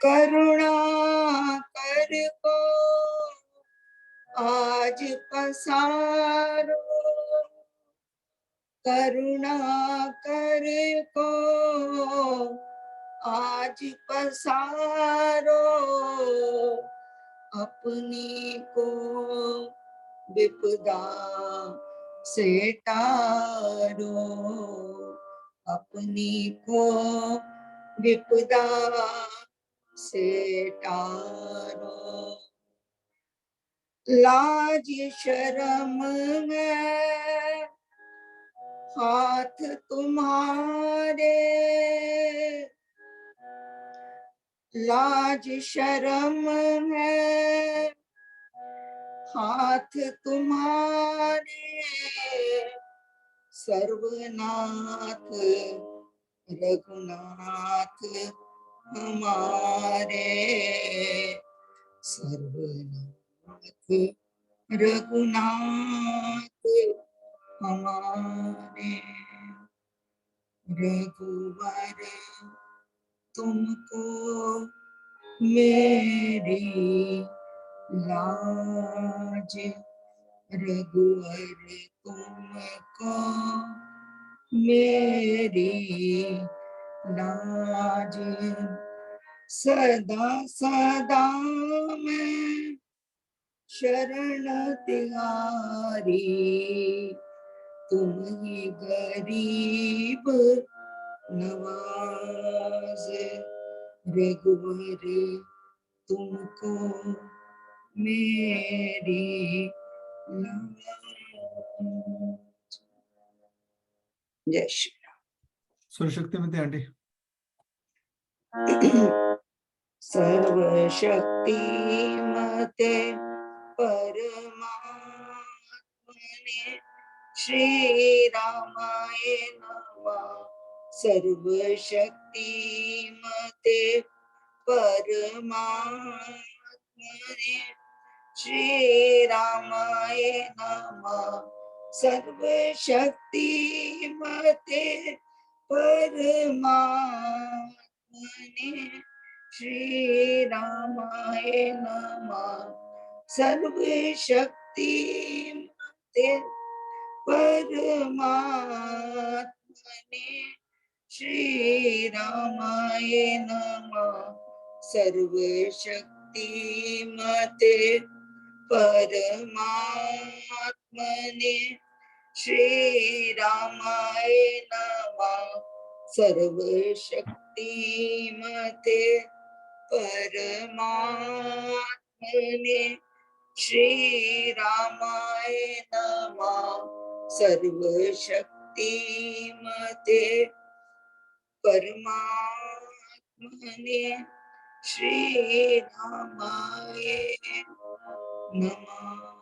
करुणा कर को आज पसारो, करुणा कर को आज पसारो। अपनी को विपदा से टारो, अपनी को विपदा से टारो। लाज शर्म में हाथ तुम्हारे, लाज शर्म में हाथ तुम्हारे। सर्वनाथ रघुनाथ हमारे, सर्वनाथ रघुनाथ हमारे। रघुवर तुमको मेरी लाज, रघुवर तुमको मेरी लाज। सदा सदा मैं शरण तिहारी, तुम ही गरीब नवाज, रघुवर तुमको मेरी लाज। जय श्री सर्वशक्ति में आंटी। सर्वशक्तिमते परमात्मने श्री रामाय नमः। सर्वशक्तिमते परमात्मने श्री रामाय नमः। सर्वशक्तिमते परमात्मने श्री रामाय नमः। सर्वशक्तिमते परमात्मने श्री रामाय नमः। सर्वशक्तिमते परमात्मने श्री रामाय नमः। सर्वशक्तिमते परमात्मने श्री रामाय नमः। सर्वशक्तिमते परमात्मने श्री रामाय नमः।